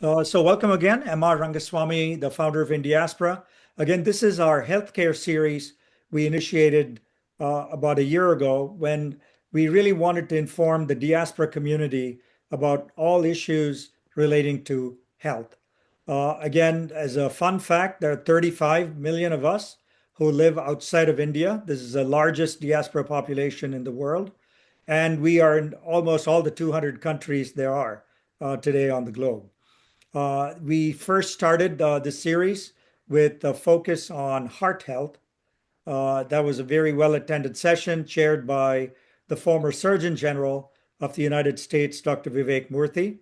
So welcome again, M.R. Rangaswamy, the founder of Indiaspora. Again, this is our healthcare series we initiated about a year ago when we really wanted to inform the diaspora community about all issues relating to health. Again, as a fun fact, there are 35 million of us who live outside of India. This is the largest diaspora population in the world, and we are in almost all the 200 countries there are today on the globe. We first started this series with a focus on heart health. That was a very well attended session chaired by the former Surgeon General of the United States, Dr. Vivek Murthy.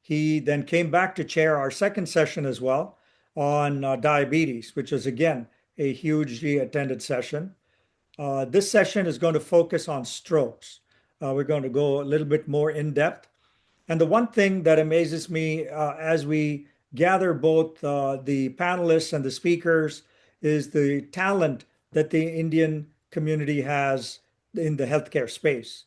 He then came back to chair our second session as well on diabetes, which is again a hugely attended session. This session is going to focus on strokes. We're going to go a little bit more in depth. And the one thing that amazes me as we gather both the panelists and the speakers is the talent that the Indian community has in the healthcare space.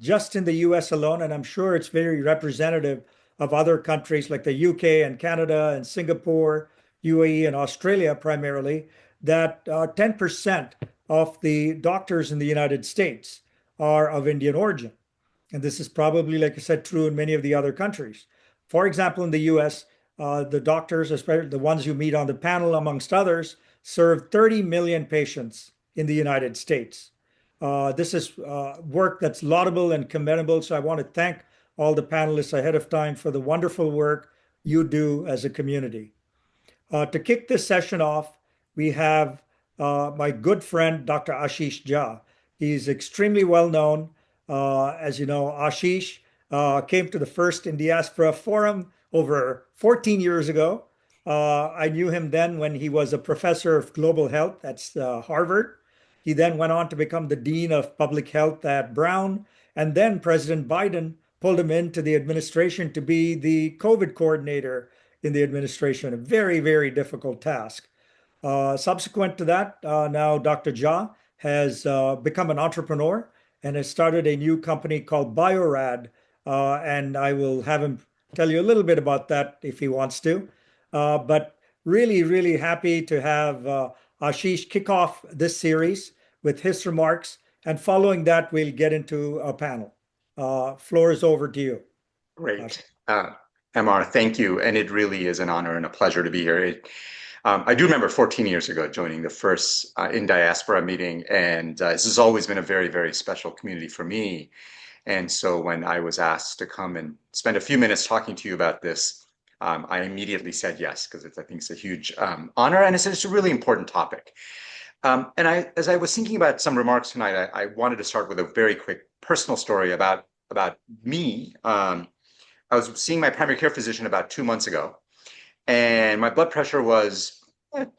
Just in the US alone, and I'm sure it's very representative of other countries like the UK and Canada and Singapore, UAE and Australia primarily, that 10% of the doctors in the United States are of Indian origin. And this is probably, like I said, true in many of the other countries. For example, in the US, the doctors, especially the ones you meet on the panel, amongst others, serve 30 million patients in the United States. This is work that's laudable and commendable. So I want to thank all the panelists ahead of time for the wonderful work you do as a community. To kick this session off, we have my good friend, Dr. Ashish Jha. He's extremely well known. As you know, Ashish came to the first Indiaspora Forum over 14 years ago. I knew him then when he was a professor of global health at Harvard. He then went on to become the dean of public health at Brown. And then President Biden pulled him into the administration to be the COVID coordinator in the administration, a very, very difficult task. Subsequent to that, now Dr. Jha has become an entrepreneur and has started a new company called BioRad. And I will have him tell you a little bit about that if he wants to. But really, really happy to have Ashish kick off this series with his remarks. And following that, we'll get into a panel. Floor is over to you. Great. MR, thank you. And it really is an honor and a pleasure to be here. I do remember 14 years ago joining the first Indiaspora meeting, and this has always been a very, very special community for me. And so when I was asked to come and spend a few minutes talking to you about this, I immediately said yes, because I think it's a huge honor, and it's a really important topic. As I was thinking about some remarks tonight, I wanted to start with a very quick personal story about me. I was seeing my primary care physician about 2 months ago, and my blood pressure was,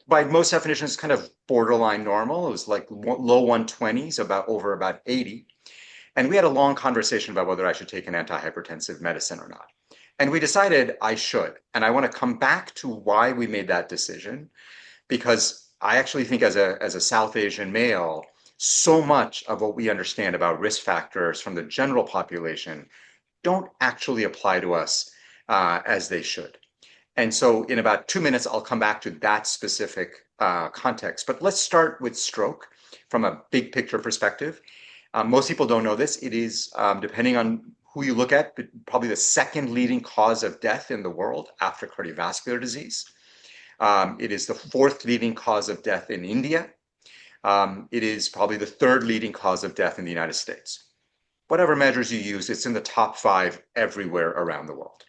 by most definitions, kind of borderline normal. It was like low 120s, about 80. And we had a long conversation about whether I should take an antihypertensive medicine or not. And we decided I should. And I want to come back to why we made that decision, because I actually think as a South Asian male, so much of what we understand about risk factors from the general population don't actually apply to us as they should. And so in about 2 minutes, I'll come back to that specific context. But let's start with stroke from a big picture perspective. Most people don't know this. It is, depending on who you look at, probably the second leading cause of death in the world after cardiovascular disease. It is the fourth leading cause of death in India. It is probably the third leading cause of death in the United States. Whatever measures you use, it's in the top 5 everywhere around the world.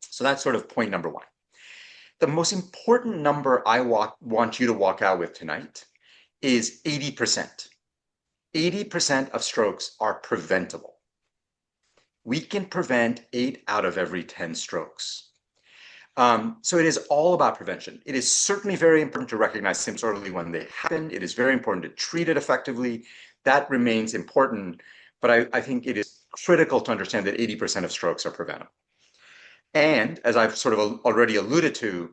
So that's sort of point number 1. The most important number I want you to walk out with tonight is 80%. 80% of strokes are preventable. We can prevent 8 out of every 10 strokes. So it is all about prevention. It is certainly very important to recognize symptoms early when they happen. It is very important to treat it effectively. That remains important. But I think it is critical to understand that 80% of strokes are preventable. And as I've sort of already alluded to,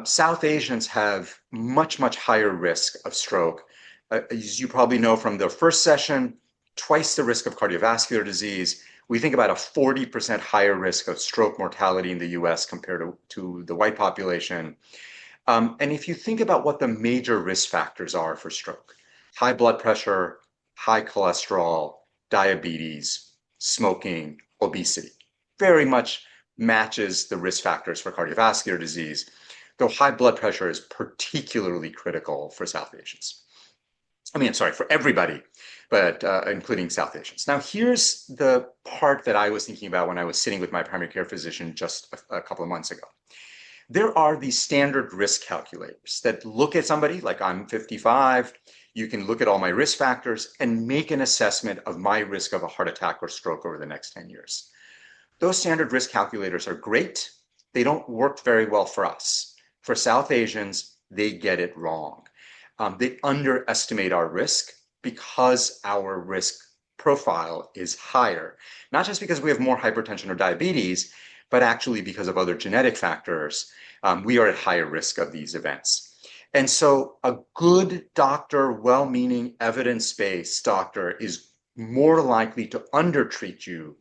South Asians have much, much higher risk of stroke. As you probably know from the first session, twice the risk of cardiovascular disease. we think about a 40% higher risk of stroke mortality in the US compared to the white population. And if you think about what the major risk factors are for stroke, high blood pressure, high cholesterol, diabetes, smoking, obesity, very much matches the risk factors for cardiovascular disease, though high blood pressure is particularly critical for South Asians. I mean, I'm sorry, for everybody, but including South Asians. Now, here's the part that I was thinking about when I was sitting with my primary care physician just a couple of months ago. There are these standard risk calculators that look at somebody, like I'm 55, you can look at all my risk factors and make an assessment of my risk of a heart attack or stroke over the next 10 years. Those standard risk calculators are great. They don't work very well for us. For South Asians, they get it wrong. They underestimate our risk because our risk profile is higher, not just because we have more hypertension or diabetes, but actually because of other genetic factors. We are at higher risk of these events. And so a good doctor, well-meaning, evidence-based doctor is more likely to undertreat you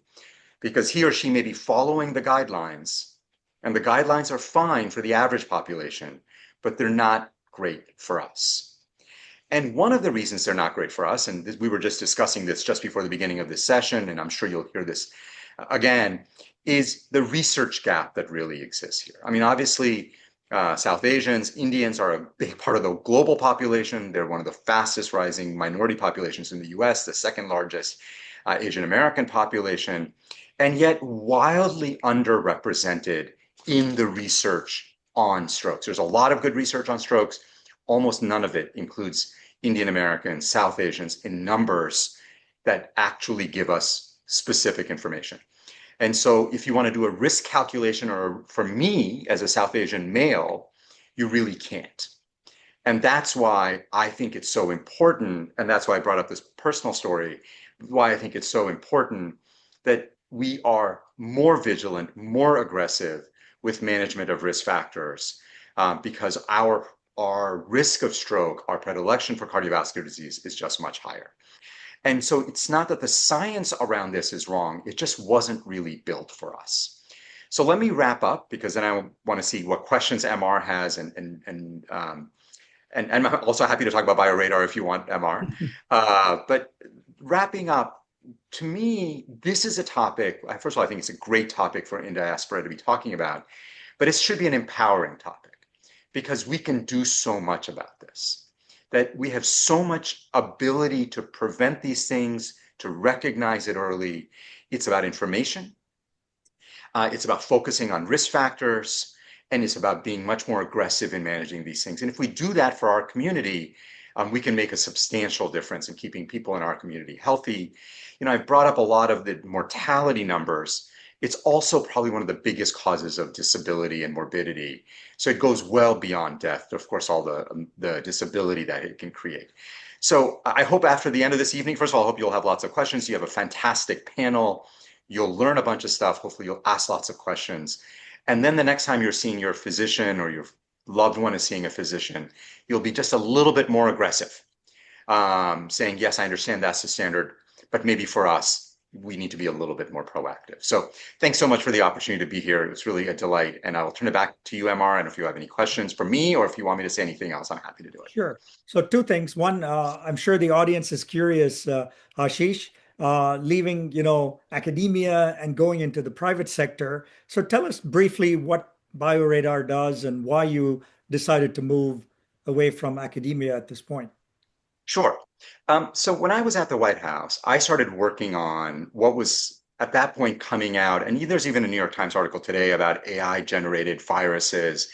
because he or she may be following the guidelines, and the guidelines are fine for the average population, but they're not great for us. And one of the reasons they're not great for us, and we were just discussing this just before the beginning of this session, and I'm sure you'll hear this again, is the research gap that really exists here. I mean, obviously, South Asians, Indians are a big part of the global population. They're one of the fastest rising minority populations in the US, the second largest Asian American population, and yet wildly underrepresented in the research on strokes. There's a lot of good research on strokes. Almost none of it includes Indian Americans, South Asians in numbers that actually give us specific information. And so if you want to do a risk calculation, or for me as a South Asian male, you really can't. And that's why I think it's so important, and that's why I brought up this personal story, why I think it's so important that we are more vigilant, more aggressive with management of risk factors, because our risk of stroke, our predilection for cardiovascular disease is just much higher. And so it's not that the science around this is wrong, it just wasn't really built for us. So let me wrap up, because then I want to see what questions MR has, and I'm also happy to talk about BioRadar if you want, MR. But wrapping up, to me, this is a topic, first of all, I think it's a great topic for Indiaspora to be talking about, but it should be an empowering topic, because we can do so much about this, that we have so much ability to prevent these things, to recognize it early. It's about information. It's about focusing on risk factors, and it's about being much more aggressive in managing these things. And if we do that for our community, we can make a substantial difference in keeping people in our community healthy. You know, I've brought up a lot of the mortality numbers. It's also probably one of the biggest causes of disability and morbidity. So it goes well beyond death, of course, all the disability that it can create. So I hope after the end of this evening, first of all, I hope you'll have lots of questions. You have a fantastic panel. You'll learn a bunch of stuff. Hopefully you'll ask lots of questions. And then the next time you're seeing your physician, or your loved one is seeing a physician, you'll be just a little bit more aggressive, saying, yes, I understand that's the standard, but maybe for us, we need to be a little bit more proactive. So thanks so much for the opportunity to be here. It was really a delight. And I will turn it back to you, MR. And if you have any questions for me, or if you want me to say anything else, I'm happy to do it. Sure. So two things. One, I'm sure the audience is curious, Ashish, leaving, academia and going into the private sector. So tell us briefly what BioRadar does and why you decided to move away from academia at this point. Sure. So when I was at the White House, I started working on what was at that point coming out, and there's even a New York Times article today about AI-generated viruses,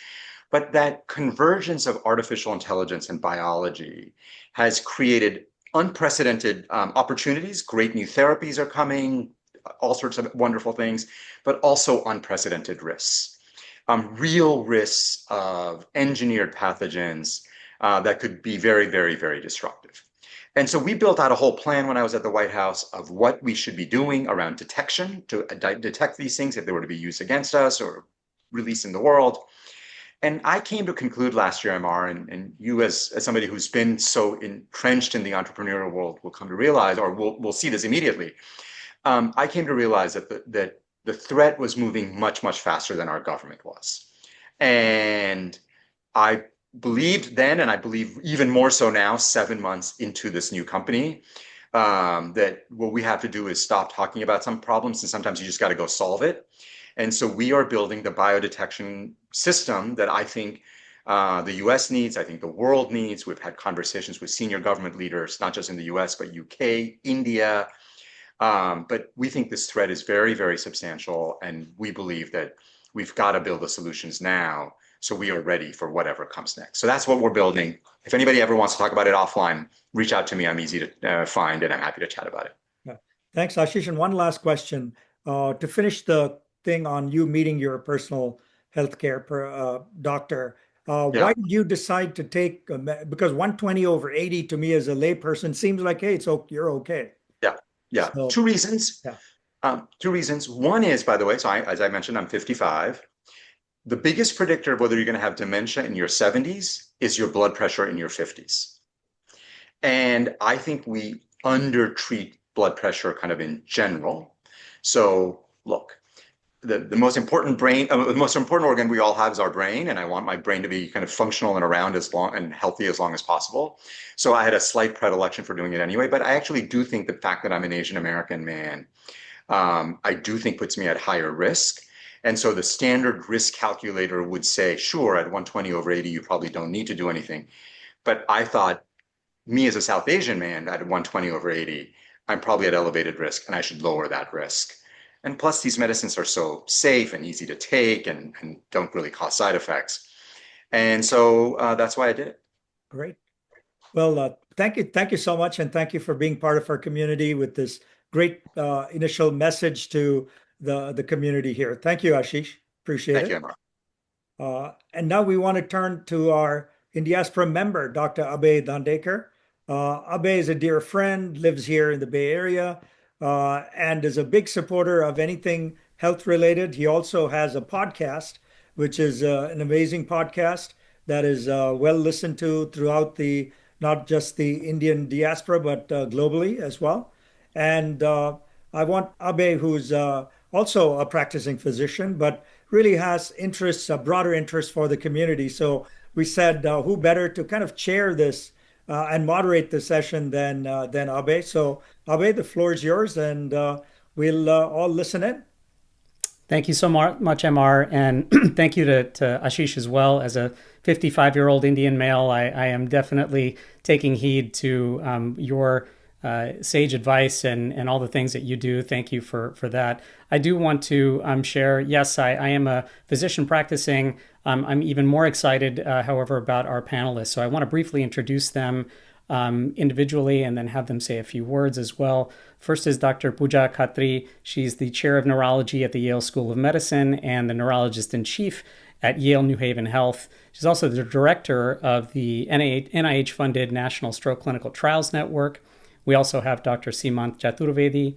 but that convergence of artificial intelligence and biology has created unprecedented opportunities. Great new therapies are coming, all sorts of wonderful things, but also unprecedented risks. Real risks of engineered pathogens that could be very, very, very disruptive. And so we built out a whole plan when I was at the White House of what we should be doing around detection to detect these things if they were to be used against us or released in the world. And I came to conclude last year, MR, and you as somebody who's been so entrenched in the entrepreneurial world will come to realize, or will see this immediately, I came to realize that the threat was moving much, much faster than our government was. And I believed then, and I believe even more so now, 7 months into this new company, that what we have to do is stop talking about some problems, and sometimes you just got to go solve it. And so we are building the biodetection system that I think the US needs, I think the world needs. We've had conversations with senior government leaders, not just in the US, but UK, India. But we think this threat is very, very substantial, and we believe that we've got to build the solutions now so we are ready for whatever comes next. So that's what we're building. If anybody ever wants to talk about it offline, reach out to me. I'm easy to find, and I'm happy to chat about it. Yeah. Thanks, Ashish. And one last question. To finish the thing on you meeting your personal healthcare doctor, Yeah. why did you decide to take, because 120/80 to me as a layperson seems like, hey, you're okay. Yeah. So, Two reasons. yeah. Two reasons. One is, by the way, so as I mentioned, I'm 55. The biggest predictor of whether you're going to have dementia in your 70s is your blood pressure in your 50s. And I think we undertreat blood pressure kind of in general. So look, the most important the most important organ we all have is our brain, and I want my brain to be kind of functional and around as long and healthy as long as possible. So I had a slight predilection for doing it anyway, but I actually do think the fact that I'm an Asian American man, I do think puts me at higher risk. And so the standard risk calculator would say, sure, at 120/80, you probably don't need to do anything. But I thought, me as a South Asian man at 120/80, I'm probably at elevated risk, and I should lower that risk. And plus, these medicines are so safe and easy to take and don't really cause side effects. And so that's why I did it. Great. Well, thank you so much, and thank you for being part of our community with this great initial message to the community here. Thank you, Ashish. Appreciate Thank it. you, Amar. And now we want to turn to our Indiaspora member, Dr. Abhay Dandekar. Abhay is a dear friend, lives here in the Bay Area, and is a big supporter of anything health related. He also has a podcast, which is an amazing podcast that is well listened to throughout not just the Indian diaspora, but globally as well. And I want Abhay, who's also a practicing physician, but really has interests, a broader interest for the community. So we said, who better to kind of chair this and moderate the session than Abhay. So Abhay, the floor is yours, and we'll all listen in. Thank you so much, MR, and thank you to Ashish as well. As a 55-year-old Indian male, I am definitely taking heed to your sage advice and all the things that you do. Thank you for that. I do want to share, yes, I am a physician practicing. I'm even more excited, however, about our panelists. So I want to briefly introduce them individually and then have them say a few words as well. First is Dr. Pooja Khatri. She's the chair of neurology at the Yale School of Medicine and the neurologist in chief at Yale New Haven Health. She's also the director of the NIH-funded National Stroke Clinical Trials Network. We also have Dr. Seemant Chaturvedi.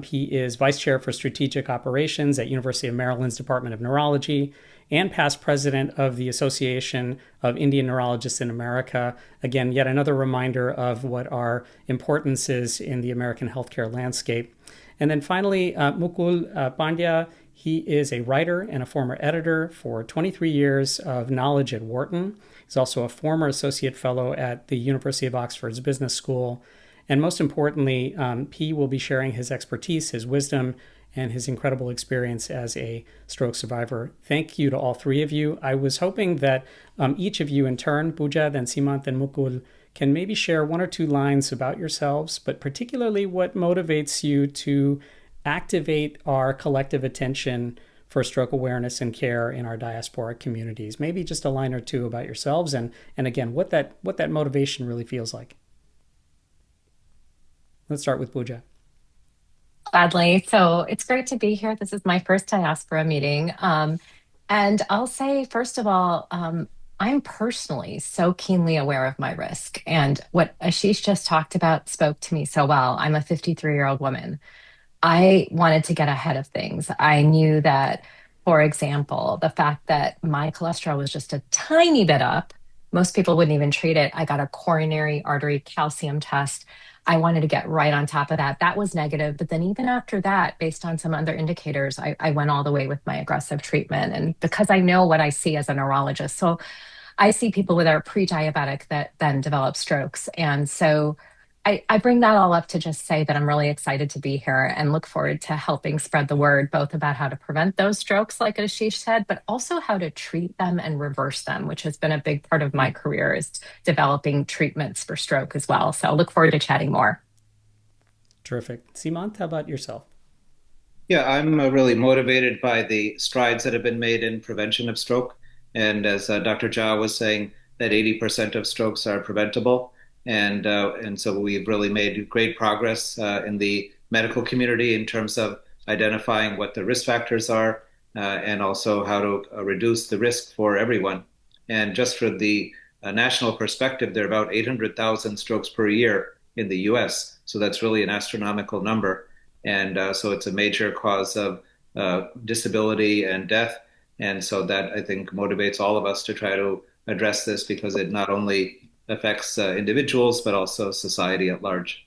He is vice chair for strategic operations at University of Maryland's Department of Neurology and past president of the Association of Indian Neurologists in America. Again, yet another reminder of what our importance is in the American healthcare landscape. And then finally, Mukul Pandya. He is a writer and a former editor for 23 years of knowledge at Wharton. He's also a former associate fellow at the University of Oxford's Business School. And most importantly, he will be sharing his expertise, his wisdom, and his incredible experience as a stroke survivor. Thank you to all three of you. I was hoping that each of you in turn, Pooja, then Seemant, and Mukul, can maybe share one or two lines about yourselves, but particularly what motivates you to activate our collective attention for stroke awareness and care in our diasporic communities. Maybe just a line or two about yourselves and again, what that motivation really feels like. Let's start with Pooja. Gladly. So it's great to be here. This is my first diaspora meeting. And I'll say, first of all, I'm personally so keenly aware of my risk. And what Ashish just talked about spoke to me so well. I'm a 53-year-old woman. I wanted to get ahead of things. I knew that, for example, the fact that my cholesterol was just a tiny bit up, most people wouldn't even treat it. I got a coronary artery calcium test. I wanted to get right on top of that. That was negative. But then even after that, based on some other indicators, I went all the way with my aggressive treatment. And because I know what I see as a neurologist. So I see people that are pre-diabetic that then develop strokes. And so I bring that all up to just say that I'm really excited to be here and look forward to helping spread the word, both about how to prevent those strokes, like Ashish said, but also how to treat them and reverse them, which has been a big part of my career, is developing treatments for stroke as well. So I look forward to chatting more. Terrific. Seemant, how about yourself? Yeah, I'm really motivated by the strides that have been made in prevention of stroke. And as Dr. Jha was saying, that 80% of strokes are preventable. And so we've really made great progress in the medical community in terms of identifying what the risk factors are and also how to reduce the risk for everyone. And just for the national perspective, there are about 800,000 strokes per year in the US. So that's really an astronomical number. And so it's a major cause of disability and death. And so that, I think, motivates all of us to try to address this because it not only affects individuals, but also society at large.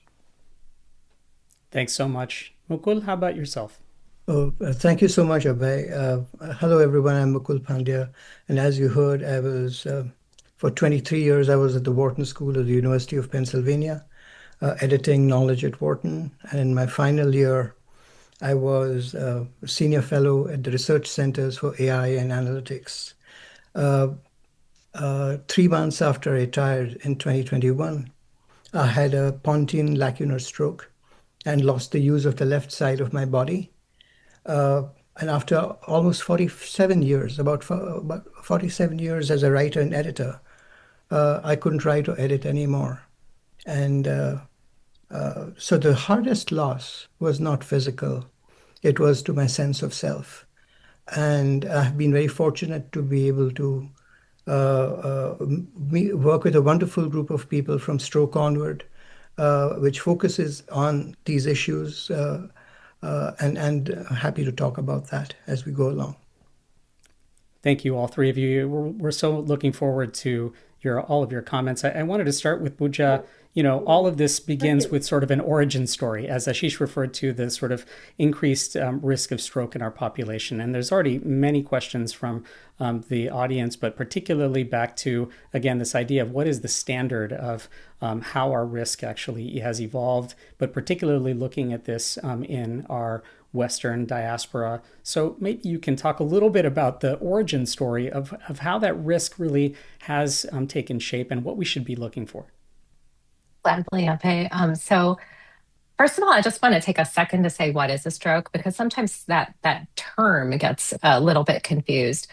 Thanks so much. Mukul, how about yourself? Thank you so much, Abhay. Hello, everyone. I'm Mukul Pandya. And as you heard, for 23 years, I was at the Wharton School of the University of Pennsylvania, editing knowledge at Wharton. And in my final year, I was a senior fellow at the Research Centers for AI and Analytics. 3 months after I retired in 2021, I had a pontine lacunar stroke and lost the use of the left side of my body. And after almost 47 years, about 47 years as a writer and editor, I couldn't write or edit anymore. And so the hardest loss was not physical, it was to my sense of self. And I've been very fortunate to be able to work with a wonderful group of people from Stroke Onward, which focuses on these issues, and happy to talk about that as we go along. Thank you, all three of you. We're so looking forward to all of your comments. I wanted to start with Pooja. All of this begins with sort of an origin story, as Ashish referred to the sort of increased risk of stroke in our population. And there's already many questions from the audience, but particularly back to, again, this idea of what is the standard of how our risk actually has evolved, but particularly looking at this in our Western diaspora. So maybe you can talk a little bit about the origin story of how that risk really has taken shape and what we should be looking for. Gladly, Abhay. So first of all, I just want to take a second to say what is a stroke, because sometimes that term gets a little bit confused.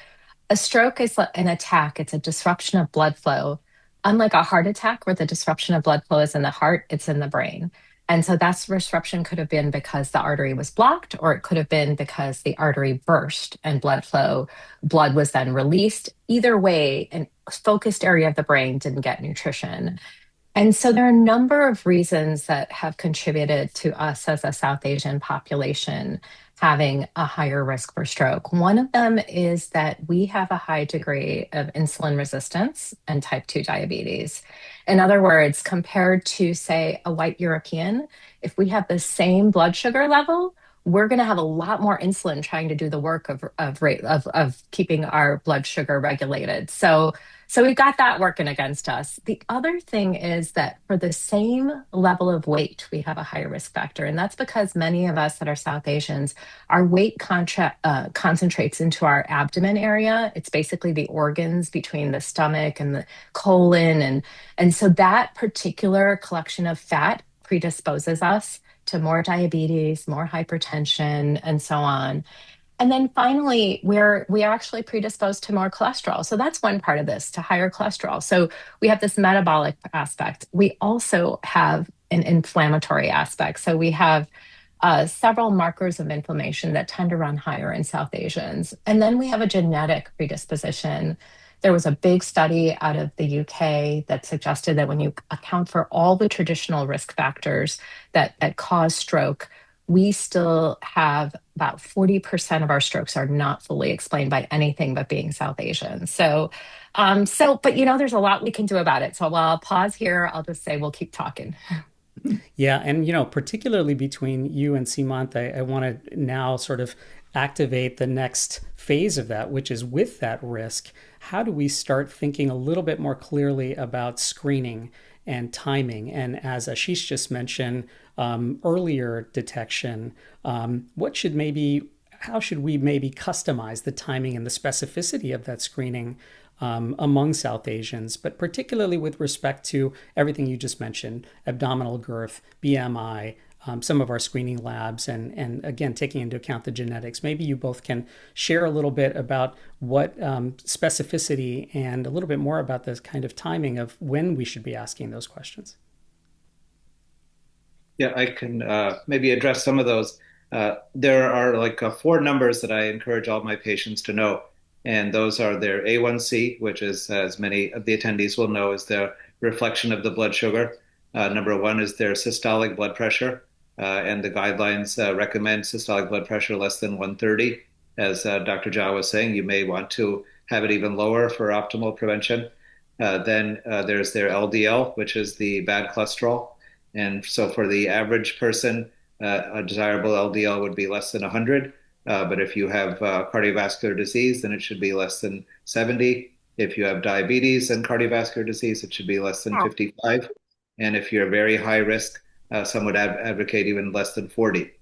A stroke is an attack. It's a disruption of blood flow. Unlike a heart attack, where the disruption of blood flow is in the heart, it's in the brain. And so that disruption could have been because the artery was blocked, or it could have been because the artery burst and blood was then released. Either way, a focused area of the brain didn't get nutrition. And so there are a number of reasons that have contributed to us as a South Asian population having a higher risk for stroke. One of them is that we have a high degree of insulin resistance and type 2 diabetes. In other words, compared to, say, a white European, if we have the same blood sugar level, we're going to have a lot more insulin trying to do the work of keeping our blood sugar regulated. So we've got that working against us. The other thing is that for the same level of weight, we have a higher risk factor. And that's because many of us that are South Asians, our weight concentrates into our abdomen area. It's basically the organs between the stomach and the colon. And so that particular collection of fat predisposes us to more diabetes, more hypertension, and so on. And then finally, we are actually predisposed to more cholesterol. So that's one part of this, to higher cholesterol. So we have this metabolic aspect. We also have an inflammatory aspect. So we have several markers of inflammation that tend to run higher in South Asians. And then we have a genetic predisposition. There was a big study out of the UK that suggested that when you account for all the traditional risk factors that cause stroke, we still have about 40% of our strokes are not fully explained by anything but being South Asian. But there's a lot we can do about it. So while I'll pause here, I'll just say we'll keep talking. Yeah, and particularly between you and Seemant, I want to now sort of activate the next phase of that, which is with that risk. How do we start thinking a little bit more clearly about screening and timing? And as Ashish just mentioned, earlier detection. How should we maybe customize the timing and the specificity of that screening among South Asians, but particularly with respect to everything you just mentioned, abdominal girth, BMI, some of our screening labs, and again, taking into account the genetics. Maybe you both can share a little bit about what specificity and a little bit more about this kind of timing of when we should be asking those questions. Yeah, I can maybe address some of those. There are like four numbers that I encourage all my patients to know. And those are their A1C, which is, as many of the attendees will know, is the reflection of the blood sugar. Number one is their systolic blood pressure. And the guidelines recommend systolic blood pressure less than 130. As Dr. Jha was saying, you may want to have it even lower for optimal prevention. Then there's their LDL, which is the bad cholesterol. And so for the average person, a desirable LDL would be less than 100. But if you have cardiovascular disease, then it should be less than 70. If you have diabetes and cardiovascular disease, it should be less than 55. And if you're very high risk, some would advocate even less than 40.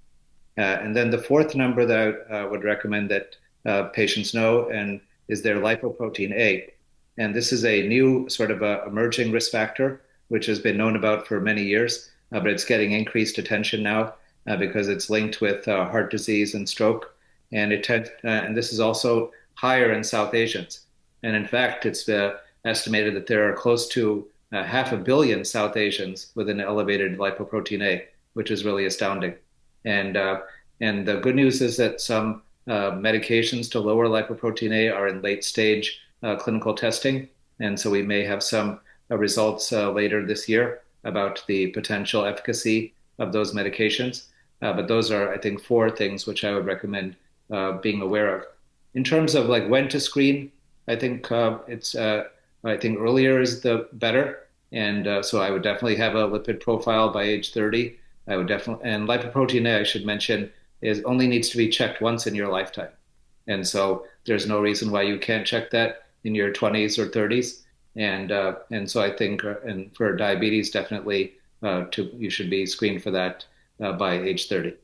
And then the fourth number that I would recommend that patients know and is their lipoprotein A. And this is a new sort of emerging risk factor, which has been known about for many years, but it's getting increased attention now because it's linked with heart disease and stroke. And this is also higher in South Asians. And in fact, it's estimated that there are close to 500 million South Asians with an elevated lipoprotein A, which is really astounding. And the good news is that some medications to lower lipoprotein A are in late stage clinical testing. And so we may have some results later this year about the potential efficacy of those medications. But those are, I think, four things which I would recommend being aware of. In terms of like when to screen, I think I think earlier is the better. And so I would definitely have a lipid profile by age 30. I would definitely, and lipoprotein A, I should mention, is only needs to be checked once in your lifetime. And so there's no reason why you can't check that in your 20s or 30s. And so I think, and for diabetes, definitely you should be screened for that by age 30.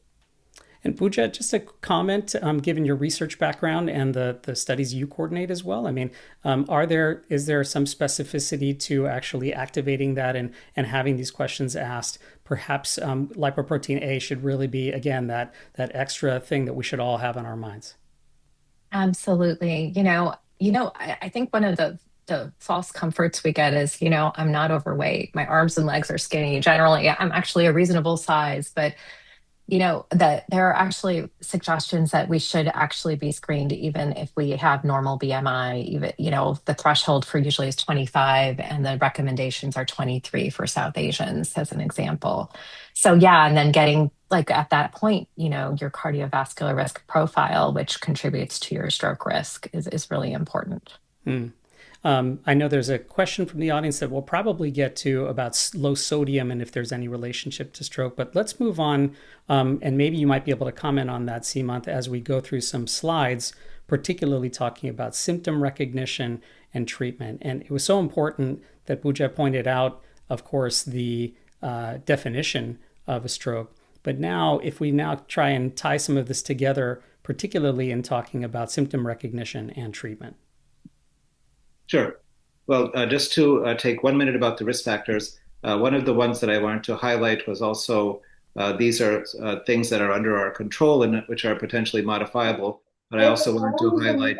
And Pooja, just a comment, given your research background and the studies you coordinate as well. I mean, is there some specificity to actually activating that and having these questions asked? Perhaps lipoprotein A should really be, again, that extra thing that we should all have on our minds. Absolutely. I think one of the false comforts we get is, I'm not overweight. My arms and legs are skinny. Generally, I'm actually a reasonable size, but that there are actually suggestions that we should actually be screened even if we have normal BMI. Even, the threshold for usually is 25 and the recommendations are 23 for South Asians as an example. So yeah, and then getting like at that point, your cardiovascular risk profile, which contributes to your stroke risk is really important. I know there's a question from the audience that we'll probably get to about low sodium and if there's any relationship to stroke, but let's move on. And maybe you might be able to comment on that, Seemant, as we go through some slides, particularly talking about symptom recognition and treatment. And it was so important that Pooja pointed out, of course, the definition of a stroke. But now, if we now try and tie some of this together, particularly in talking about symptom recognition and treatment. Sure. Well, just to take 1 minute about the risk factors, one of the ones that I wanted to highlight was also these are things that are under our control and which are potentially modifiable. But I also wanted to highlight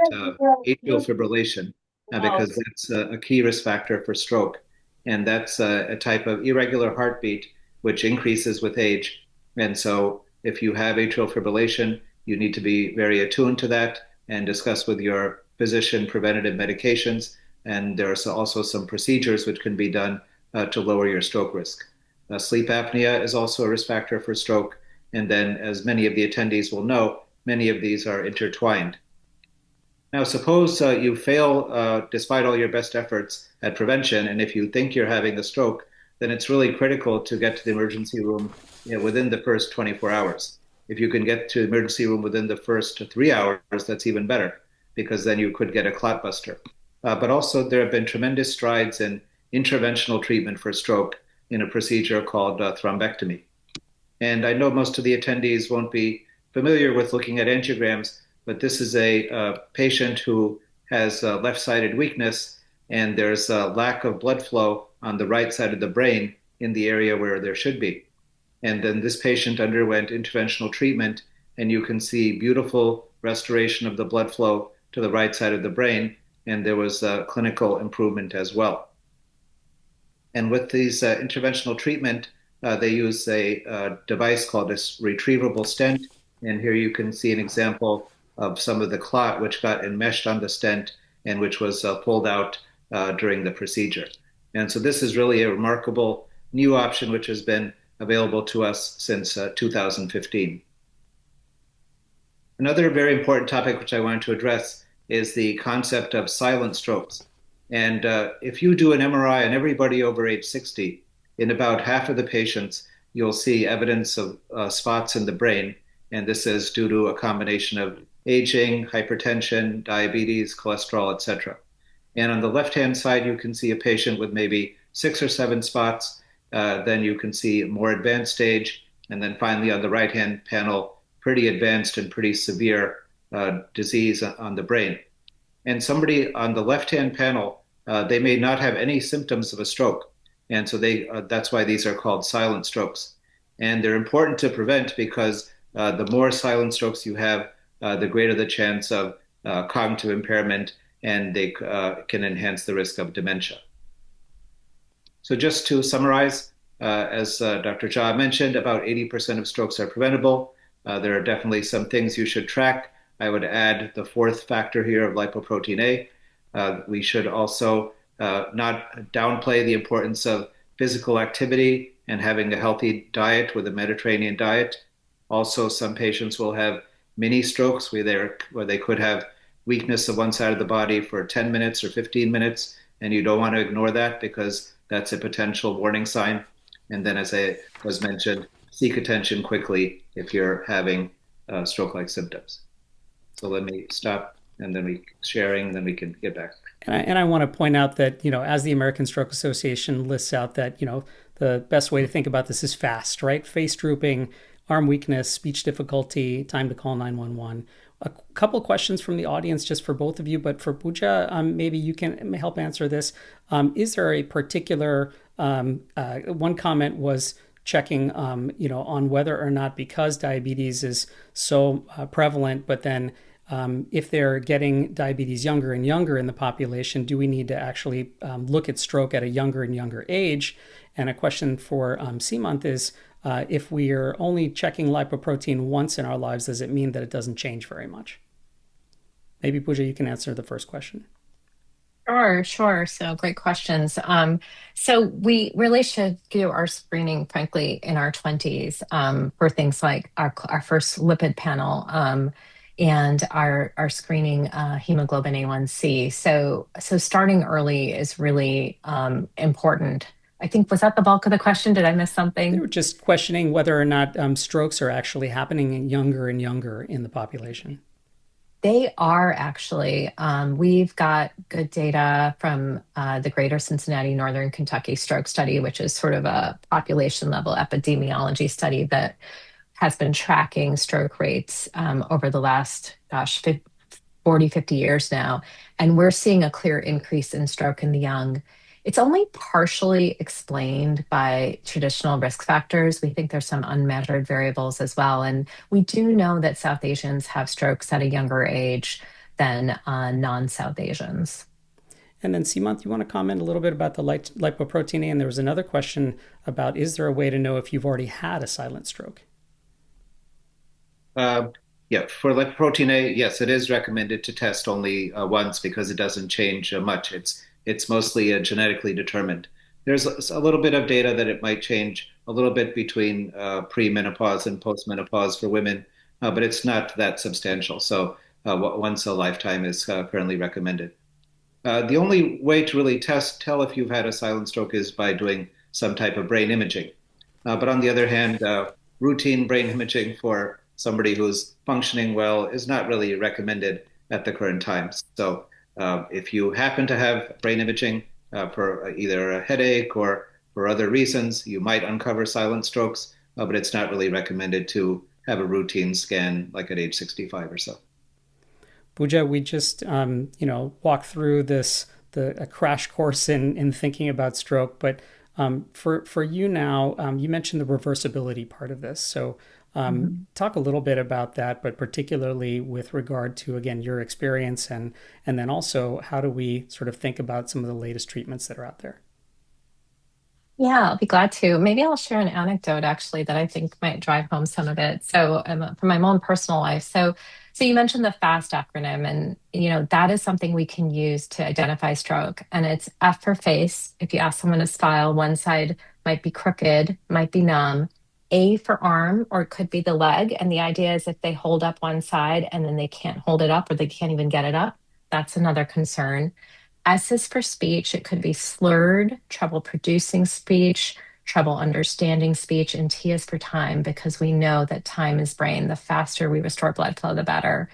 atrial fibrillation because that's a key risk factor for stroke. And that's a type of irregular heartbeat which increases with age. And so if you have atrial fibrillation, you need to be very attuned to that and discuss with your physician preventative medications, and there are also some procedures which can be done to lower your stroke risk. Sleep apnea is also a risk factor for stroke, and then as many of the attendees will know, many of these are intertwined. Now, suppose you fail despite all your best efforts at prevention, and if you think you're having a stroke, then it's really critical to get to the emergency room within the first 24 hours. If you can get to the emergency room within the first 3 hours, that's even better, because then you could get a clot buster. But also there have been tremendous strides in interventional treatment for stroke in a procedure called thrombectomy. And I know most of the attendees won't be familiar with looking at angiograms, but this is a patient who has left-sided weakness, and there's a lack of blood flow on the right side of the brain in the area where there should be. And then this patient underwent interventional treatment, and you can see beautiful restoration of the blood flow to the right side of the brain, and there was clinical improvement as well. And with these interventional treatment, they use a device called a retrievable stent. And here you can see an example of some of the clot which got enmeshed on the stent and which was pulled out during the procedure. And so this is really a remarkable new option which has been available to us since 2015. Another very important topic which I wanted to address is the concept of silent strokes. And if you do an MRI on everybody over age 60, in about half of the patients, you'll see evidence of spots in the brain. And this is due to a combination of aging, hypertension, diabetes, cholesterol, etc. And on the left-hand side, you can see a patient with maybe 6 or 7 spots. Then you can see a more advanced stage. And then finally, on the right-hand panel, pretty advanced and pretty severe disease on the brain. And somebody on the left-hand panel, they may not have any symptoms of a stroke. And so that's why these are called silent strokes. And they're important to prevent because the more silent strokes you have, the greater the chance of cognitive impairment, and they can enhance the risk of dementia. So just to summarize, as Dr. Jha mentioned, about 80% of strokes are preventable. There are definitely some things you should track. I would add the fourth factor here of lipoprotein A. We should also not downplay the importance of physical activity and having a healthy diet with a Mediterranean diet. Also, some patients will have mini strokes where they could have weakness of one side of the body for 10 minutes or 15 minutes, and you don't want to ignore that because that's a potential warning sign. And then, as I was mentioned, seek attention quickly if you're having stroke-like symptoms. So let me stop, and then we sharing, and then we can get back. And I want to point out that, as the American Stroke Association lists out that, the best way to think about this is FAST, right? Face drooping, arm weakness, speech difficulty, time to call 911. A couple questions from the audience just for both of you, but for Pooja, maybe you can help answer this. Is there a particular, one comment was checking, on whether or not, because diabetes is so prevalent, but then if they're getting diabetes younger and younger in the population, do we need to actually look at stroke at a younger and younger age? And a question for Seemant is, if we are only checking lipoprotein once in our lives, does it mean that it doesn't change very much? Maybe Pooja, you can answer the first question. Sure. So great questions. So we really should do our screening, frankly, in our 20s for things like our first lipid panel and our screening hemoglobin A1C. So starting early is really important. I think, was that the bulk of the question? Did I miss something? They were just questioning whether or not strokes are actually happening younger and younger in the population. They are actually. We've got good data from the Greater Cincinnati Northern Kentucky Stroke Study, which is sort of a population level epidemiology study that has been tracking stroke rates over the last, 40, 50 years now. And we're seeing a clear increase in stroke in the young. It's only partially explained by traditional risk factors. We think there's some unmeasured variables as well. And we do know that South Asians have strokes at a younger age than non-South Asians. And then Seemant, you want to comment a little bit about the lipoprotein A? And there was another question about, is there a way to know if you've already had a silent stroke? Yeah, for lipoprotein A, yes, it is recommended to test only once because it doesn't change much. It's mostly genetically determined. There's a little bit of data that it might change a little bit between pre-menopause and post-menopause for women, but it's not that substantial. So once a lifetime is currently recommended. The only way to really tell if you've had a silent stroke is by doing some type of brain imaging. But on the other hand, routine brain imaging for somebody who's functioning well is not really recommended at the current time. So if you happen to have brain imaging for either a headache or for other reasons, you might uncover silent strokes, but it's not really recommended to have a routine scan like at age 65 or so. Pooja, we just walked through a crash course in thinking about stroke, but for you now, you mentioned the reversibility part of this. So talk a little bit about that, but particularly with regard to, again, your experience and then also how do we sort of think about some of the latest treatments that are out there? Yeah, I'll be glad to. Maybe I'll share an anecdote actually that I think might drive home some of it. So, from my own personal life. So you mentioned the FAST acronym, and that is something we can use to identify stroke. And it's F for face. If you ask someone to smile, one side might be crooked, might be numb. A for arm, or it could be the leg. And the idea is if they hold up one side and then they can't hold it up, or they can't even get it up, that's another concern. S is for speech. It could be slurred, trouble producing speech, trouble understanding speech. And T is for time, because we know that time is brain. The faster we restore blood flow, the better.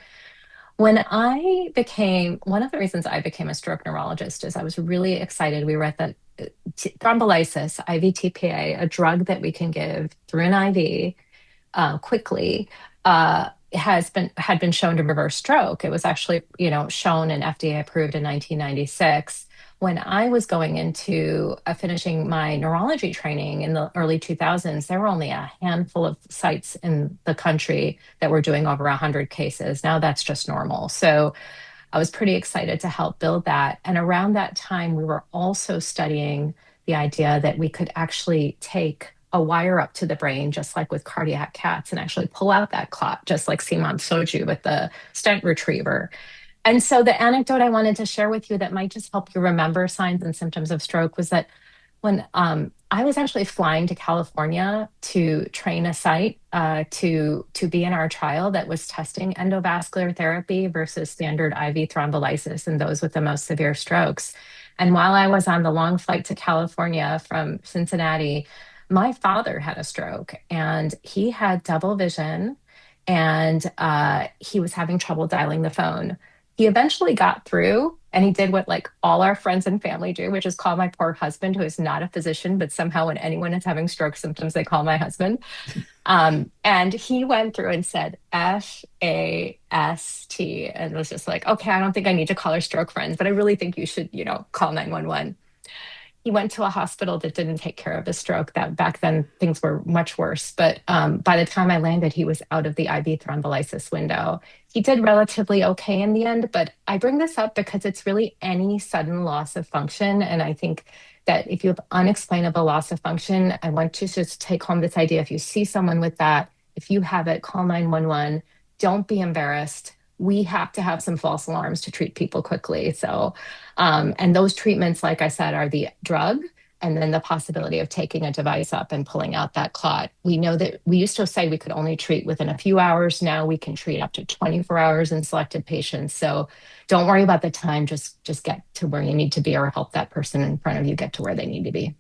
One of the reasons I became a stroke neurologist is I was really excited. We read that thrombolysis, IVTPA, a drug that we can give through an IV quickly, had been shown to reverse stroke. It was actually, shown and FDA approved in 1996. When I was going into finishing my neurology training in the early 2000s, there were only a handful of sites in the country that were doing over 100 cases. Now that's just normal. So I was pretty excited to help build that. And around that time, we were also studying the idea that we could actually take a wire up to the brain, just like with cardiac cats, and actually pull out that clot, just like Seemant showed you with the stent retriever. And so the anecdote I wanted to share with you that might just help you remember signs and symptoms of stroke was that when I was actually flying to California to train a site to be in our trial that was testing endovascular therapy versus standard IV thrombolysis in those with the most severe strokes. And while I was on the long flight to California from Cincinnati, my father had a stroke and he had double vision, and he was having trouble dialing the phone. He eventually got through, and he did what like all our friends and family do, which is call my poor husband, who is not a physician, but somehow when anyone is having stroke symptoms, they call my husband. And he went through and said FAST and was just like, okay, I don't think I need to call our stroke friends, but I really think you should, call 911. He went to a hospital that didn't take care of his stroke. That back then things were much worse. But by the time I landed, he was out of the IV thrombolysis window. He did relatively okay in the end. But I bring this up because it's really any sudden loss of function. And I think that if you have unexplainable loss of function, I want to just take home this idea. If you see someone with that, if you have it, call 911. Don't be embarrassed. We have to have some false alarms to treat people quickly. So, and those treatments, like I said, are the drug and then the possibility of taking a device up and pulling out that clot. We know that we used to say we could only treat within a few hours. Now we can treat up to 24 hours in selected patients. So don't worry about the time. Just get to where you need to be or help that person in front of you get to where they need to be.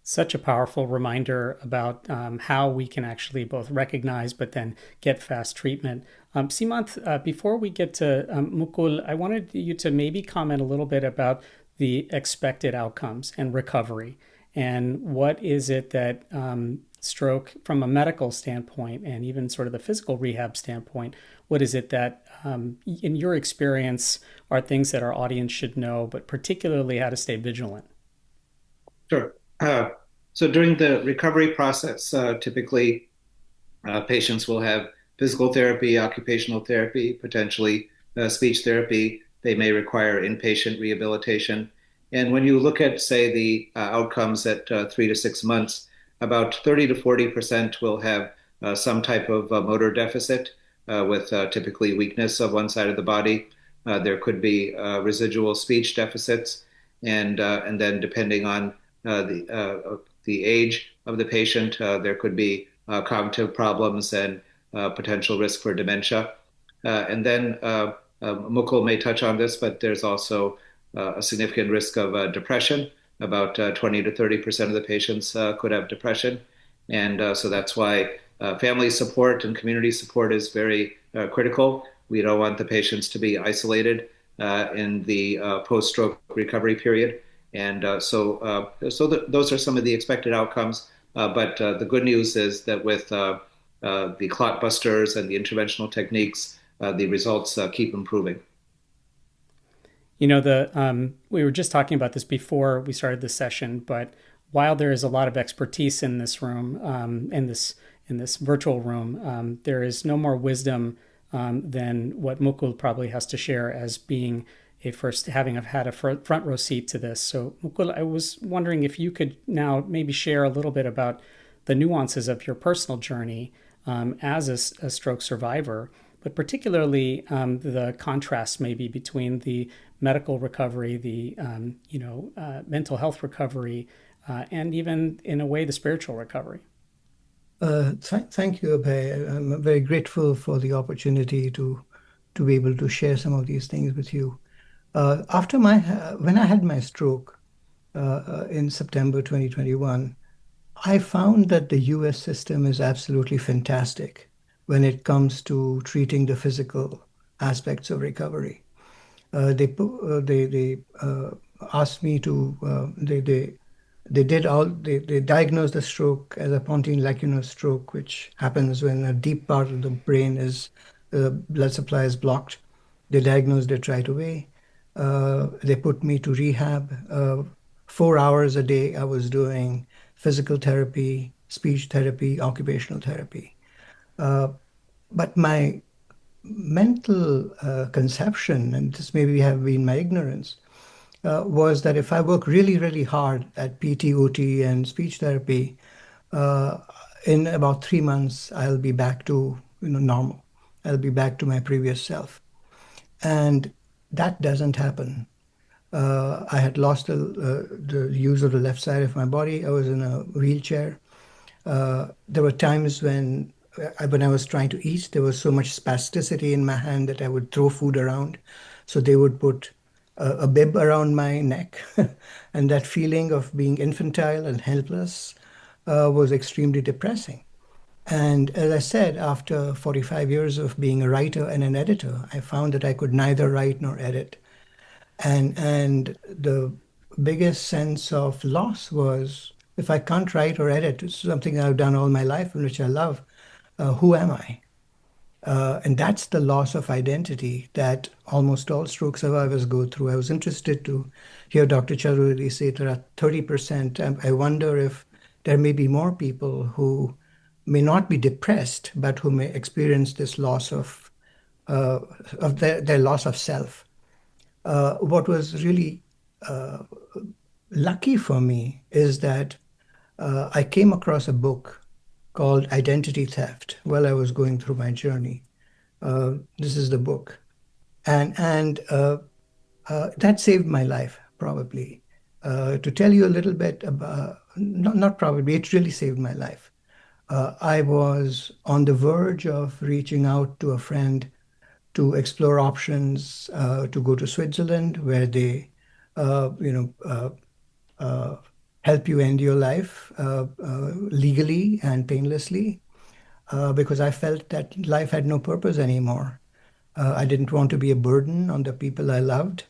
Such a powerful reminder about how we can actually both recognize but then get fast treatment. Seemant, before we get to Mukul, I wanted you to maybe comment a little bit about the expected outcomes and recovery. And what is it that stroke, from a medical standpoint and even sort of the physical rehab standpoint, what is it that, in your experience, are things that our audience should know, but particularly how to stay vigilant? Sure. So during the recovery process, typically patients will have physical therapy, occupational therapy, potentially speech therapy. They may require inpatient rehabilitation. And when you look at, say, the outcomes at 3 to 6 months, about 30 to 40% will have some type of motor deficit with typically weakness of one side of the body. There could be residual speech deficits, and then depending on the age of the patient, there could be cognitive problems and potential risk for dementia. And then Mukul may touch on this, but there's also a significant risk of depression about 20 to 30% of the patients could have depression. And so that's why family support and community support is very critical. We don't want the patients to be isolated in the post-stroke recovery period. And so those are some of the expected outcomes. But the good news is that with the clot busters and the interventional techniques, the results keep improving. You know, we were just talking about this before we started this session, but while there is a lot of expertise in this room, in this virtual room, there is no more wisdom than what Mukul probably has to share as being having had a front row seat to this. So Mukul, I was wondering if you could now maybe share a little bit about the nuances of your personal journey as a stroke survivor, but particularly the contrast maybe between the medical recovery, the mental health recovery, and even in a way the spiritual recovery. Thank you, Abhay. I'm very grateful for the opportunity to be able to share some of these things with you. When I had my stroke in September 2021, I found that the US system is absolutely fantastic when it comes to treating the physical aspects of recovery. They asked me to they diagnosed the stroke as a pontine lacunar stroke, which happens when a deep part of the brain is blood supply is blocked. They diagnosed it right away. They put me to rehab. 4 hours a day, I was doing physical therapy, speech therapy, occupational therapy. But my mental conception, and this maybe have been my ignorance, was that if I work really, really hard at PT, OT, and speech therapy, in about 3 months, I'll be back to normal. I'll be back to my previous self. And that doesn't happen. I had lost the use of the left side of my body. I was in a wheelchair. There were times when I was trying to eat, there was so much spasticity in my hand that I would throw food around. So they would put a bib around my neck. And that feeling of being infantile and helpless was extremely depressing. And as I said, after 45 years of being a writer and an editor, I found that I could neither write nor edit. And the biggest sense of loss was, if I can't write or edit, it's something I've done all my life and which I love, who am I? And that's the loss of identity that almost all stroke survivors go through. I was interested to hear Dr. Chaturvedi say there are 30%. I wonder if there may be more people who may not be depressed, but who may experience this loss of their loss of self. What was really lucky for me is that I came across a book called Identity Theft while I was going through my journey. This is the book. And that saved my life, probably. To tell you a little bit about, not probably, it really saved my life. I was on the verge of reaching out to a friend to explore options to go to Switzerland, where they, help you end your life legally and painlessly, because I felt that life had no purpose anymore. I didn't want to be a burden on the people I loved.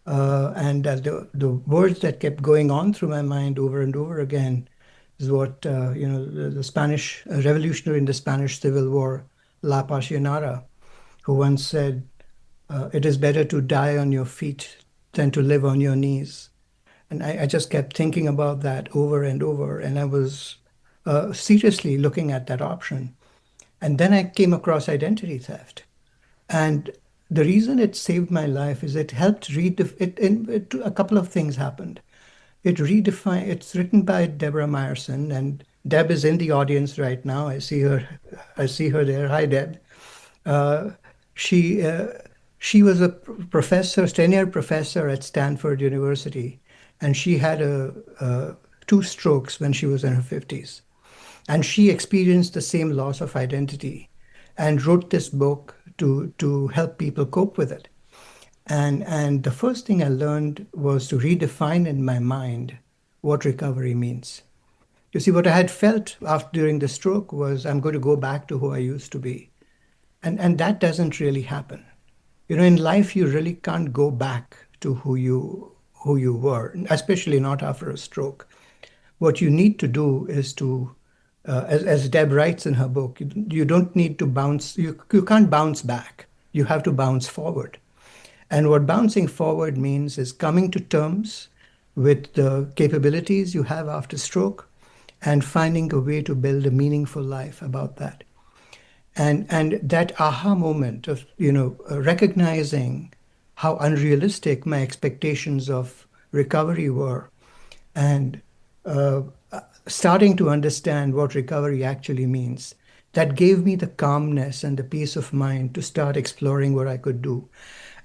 And the words that kept going on through my mind over and over again is what, the Spanish revolutionary in the Spanish Civil War, La Apasionada, who once said, it is better to die on your feet than to live on your knees. And I just kept thinking about that over and over. And I was seriously looking at that option. And then I came across identity theft. And the reason it saved my life is it helped a couple of things happened. It's written by Deborah Meyerson, and Deb is in the audience right now. I see her there. Hi, Deb. She was a tenured professor at Stanford University, and she had two strokes when she was in her 50s. And she experienced the same loss of identity and wrote this book to help people cope with it. And the first thing I learned was to redefine in my mind what recovery means. You see, what I had felt after during the stroke was I'm going to go back to who I used to be. And that doesn't really happen. In life, you really can't go back to who you were, especially not after a stroke. What you need to do is to, as Deb writes in her book, you don't need to bounce, you can't bounce back. You have to bounce forward. And what bouncing forward means is coming to terms with the capabilities you have after stroke and finding a way to build a meaningful life about that. And that aha moment of recognizing how unrealistic my expectations of recovery were, and starting to understand what recovery actually means, that gave me the calmness and the peace of mind to start exploring what I could do.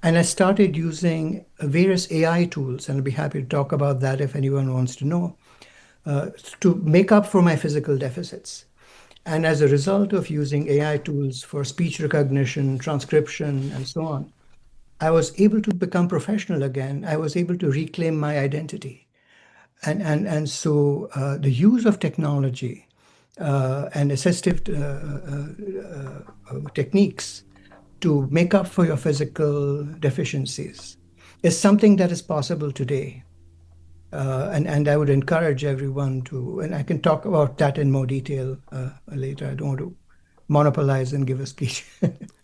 And I started using various AI tools, and I'll be happy to talk about that if anyone wants to know, to make up for my physical deficits. And as a result of using AI tools for speech recognition, transcription, and so on, I was able to become professional again. I was able to reclaim my identity. And so the use of technology and assistive techniques to make up for your physical deficiencies is something that is possible today. And I would encourage everyone to, and I can talk about that in more detail later. I don't want to monopolize and give a speech.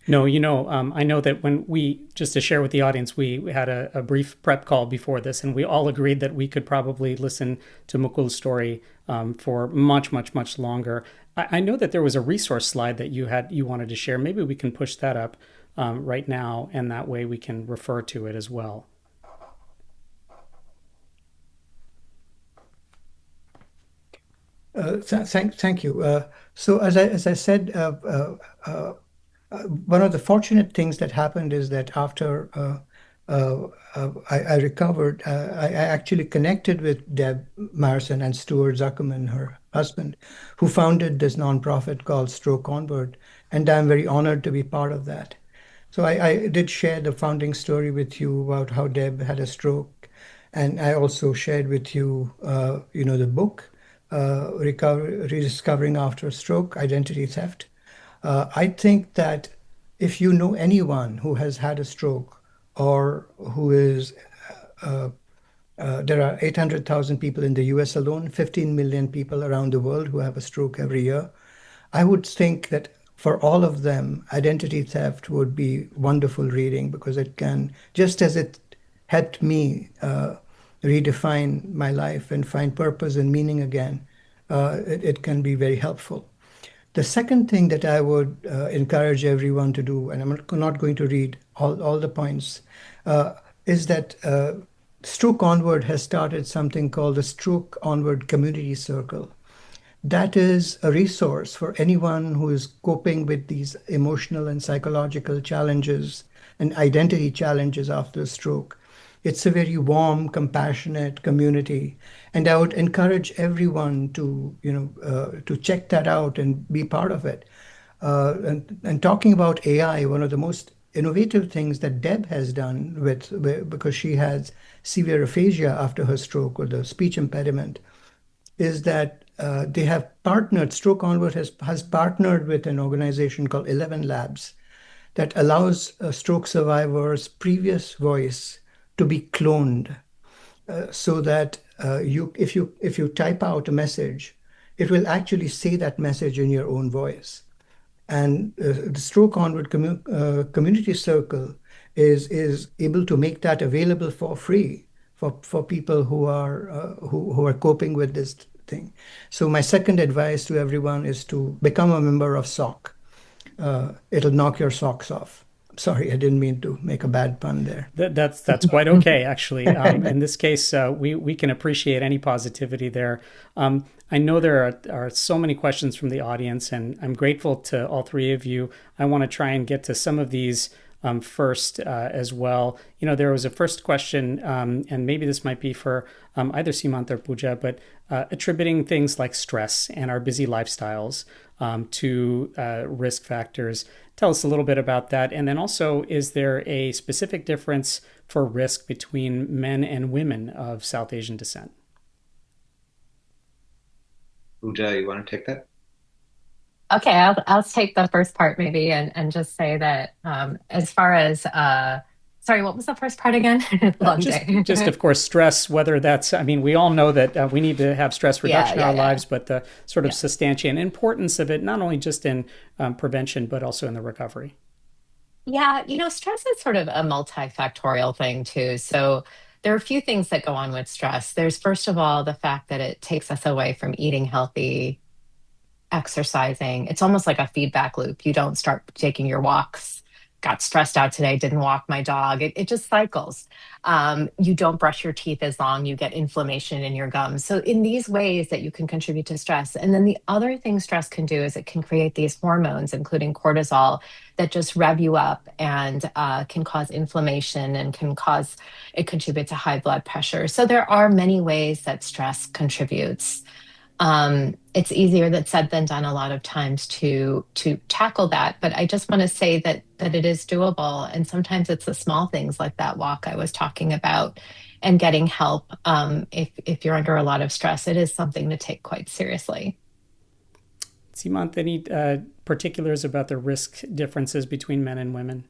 No, I know that just to share with the audience, we had a brief prep call before this, and we all agreed that we could probably listen to Mukul's story for much, much, much longer. I know that there was a resource slide that you wanted to share. Maybe we can push that up right now, and that way we can refer to it as well. Thank you. So as I said, one of the fortunate things that happened is that after I recovered, I actually connected with Deb Marison and Stuart Zuckerman, her husband, who founded this nonprofit called Stroke Onward, and I'm very honored to be part of that. So I did share the founding story with you about how Deb had a stroke, and I also shared with you, the book, Rediscovering After Stroke, Identity Theft. I think that if you know anyone who has had a stroke or who is, there are 800,000 people in the US alone, 15 million people around the world who have a stroke every year. I would think that for all of them, Identity Theft would be wonderful reading because it can, just as it helped me redefine my life and find purpose and meaning again, it can be very helpful. The second thing that I would encourage everyone to do, and I'm not going to read all the points, is that Stroke Onward has started something called the Stroke Onward Community Circle. That is a resource for anyone who is coping with these emotional and psychological challenges and identity challenges after a stroke. It's a very warm, compassionate community, and I would encourage everyone to, to check that out and be part of it. And talking about AI, one of the most innovative things that Deb has done because she has severe aphasia after her stroke or the speech impediment, is that they have partnered. Stroke Onward has partnered with an organization called 11 Labs that allows a stroke survivor's previous voice to be cloned, so that if you type out a message, it will actually say that message in your own voice. And the Stroke Onward Community Circle is able to make that available for free for people who are coping with this thing. So my second advice to everyone is to become a member of SOC. It'll knock your socks off. Sorry, I didn't mean to make a bad pun there. That's quite okay, actually. In this case, we can appreciate any positivity there. I know there are so many questions from the audience, and I'm grateful to all three of you. I want to try and get to some of these first as well. There was a first question, and maybe this might be for either Seemant or Pooja, but attributing things like stress and our busy lifestyles to risk factors. Tell us a little bit about that. And then also, is there a specific difference for risk between men and women of South Asian descent? Pooja, you want to take that? Okay, I'll take the first part maybe and just say that as far as sorry, what was the first part again? Long day. Just of course, stress. Whether that's, I mean, we all know that we need to have stress reduction in our lives, but the sort of substantiation importance of it, not only just in prevention, but also in the recovery. Yeah, stress is sort of a multifactorial thing too. So there are a few things that go on with stress. There's first of all the fact that it takes us away from eating healthy, exercising. It's almost like a feedback loop. You don't start taking your walks. Got stressed out today, didn't walk my dog. It just cycles. You don't brush your teeth as long, you get inflammation in your gums. So, in these ways that you can contribute to stress. And then the other thing stress can do is it can create these hormones, including cortisol, that just rev you up and can cause inflammation and it contribute to high blood pressure. So, there are many ways that stress contributes. It's easier than said than done a lot of times to tackle that. But I just want to say that it is doable. And sometimes it's the small things like that walk I was talking about and getting help. If you're under a lot of stress, it is something to take quite seriously. Seemant, any particulars about the risk differences between men and women?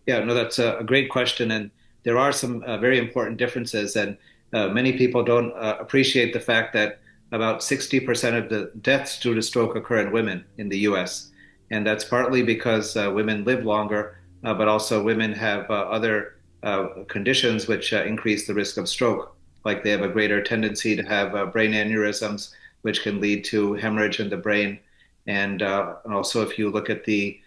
Yeah, no, that's a great question. And there are some very important differences. And many people don't appreciate the fact that about 60% of the deaths due to stroke occur in women in the US. And that's partly because women live longer, but also women have other conditions which increase the risk of stroke. Like they have a greater tendency to have brain aneurysms, which can lead to hemorrhage in the brain. And also, if you look at the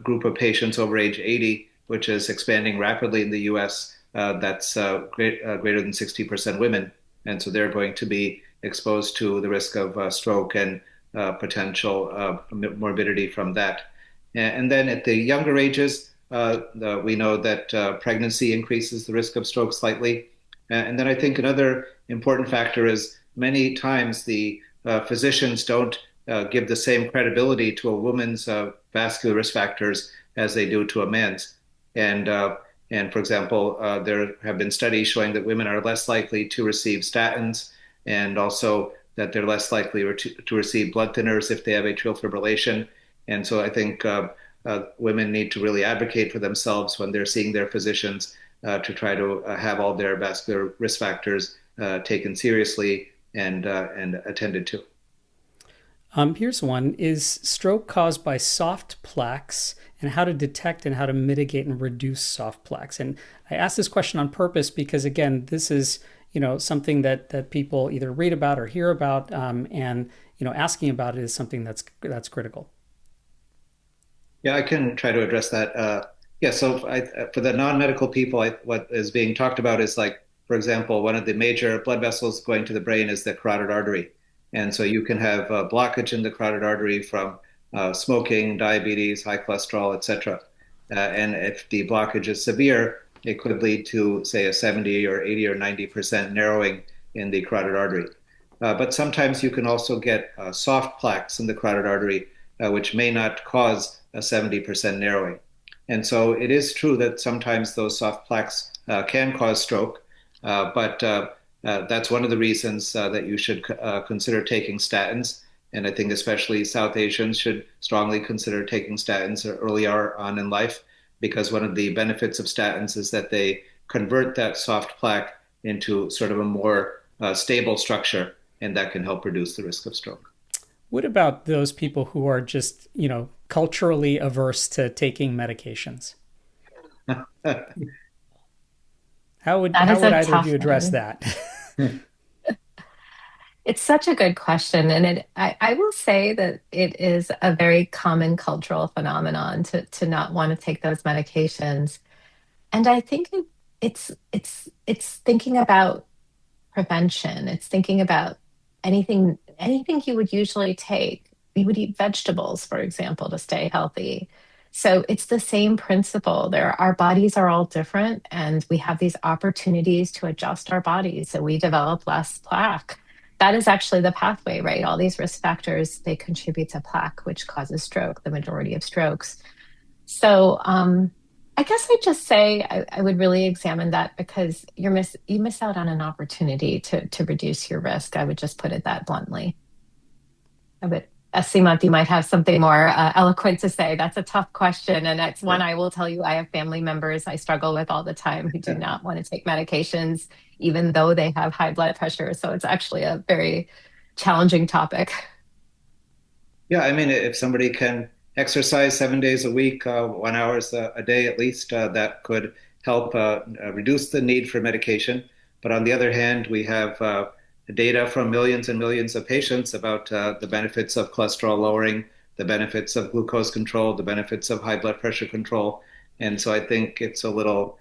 group of patients over age 80, which is expanding rapidly in the US, that's greater than 60% women. And so they're going to be exposed to the risk of stroke and potential morbidity from that. And then at the younger ages, we know that pregnancy increases the risk of stroke slightly. And then I think another important factor is many times the physicians don't give the same credibility to a woman's vascular risk factors as they do to a man's. And for example, there have been studies showing that women are less likely to receive statins, and also that they're less likely to receive blood thinners if they have atrial fibrillation. And so I think women need to really advocate for themselves when they're seeing their physicians to try to have all their vascular risk factors taken seriously and attended to. Here's one. Is stroke caused by soft plaques, and how to detect and how to mitigate and reduce soft plaques? And I asked this question on purpose because, again, this is something that people either read about or hear about, and asking about it is something that's critical. Yeah, I can try to address that. So for the non-medical people, what is being talked about is, like, for example, one of the major blood vessels going to the brain is the carotid artery. And so you can have a blockage in the carotid artery from smoking, diabetes, high cholesterol, etc. And if the blockage is severe, it could lead to, say, a 70 or 80 or 90% narrowing in the carotid artery. But sometimes you can also get soft plaques in the carotid artery, which may not cause a 70% narrowing. And so it is true that sometimes those soft plaques can cause stroke, but that's one of the reasons that you should consider taking statins. And I think especially South Asians should strongly consider taking statins earlier on in life, because one of the benefits of statins is that they convert that soft plaque into sort of a more stable structure, and that can help reduce the risk of stroke. What about those people who are just, culturally averse to taking medications? How would either of you address that? It's such a good question. And I will say that it is a very common cultural phenomenon to not want to take those medications. And I think it's thinking about prevention. It's thinking about anything you would usually take. You would eat vegetables, for example, to stay healthy. So it's the same principle. Our bodies are all different, and we have these opportunities to adjust our bodies so we develop less plaque. That is actually the pathway, right? All these risk factors, they contribute to plaque, which causes stroke, the majority of strokes. So I guess I'd just say I would really examine that, because you miss out on an opportunity to reduce your risk. I would just put it that bluntly. But Seemant, you might have something more eloquent to say. That's a tough question. And it's one I will tell you I have family members I struggle with all the time who do not want to take medications, even though they have high blood pressure. So it's actually a very challenging topic. Yeah, I mean, if somebody can exercise 7 days a week, 1 hour a day at least, that could help reduce the need for medication. But on the other hand, we have data from millions and millions of patients about the benefits of cholesterol lowering, the benefits of glucose control, the benefits of high blood pressure control. And so I think it's a little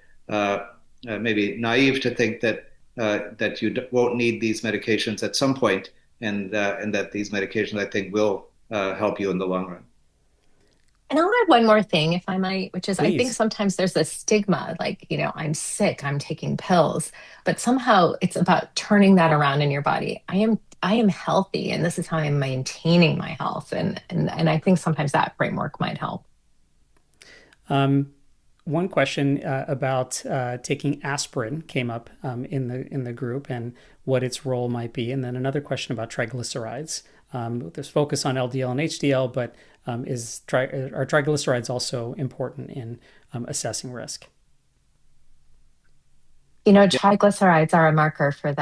maybe naive to think that you won't need these medications at some point, and that these medications, I think, will help you in the long run. And I'll add one more thing, if I might, which is I think Please. sometimes there's a stigma, like, I'm sick, I'm taking pills, but somehow it's about turning that around in your body. I am healthy, and this is how I'm maintaining my health. And I think sometimes that framework might help. One question about taking aspirin came up in the group and what its role might be, and then another question about triglycerides. There's focus on LDL and HDL, but are triglycerides also important in assessing risk? Triglycerides are a marker for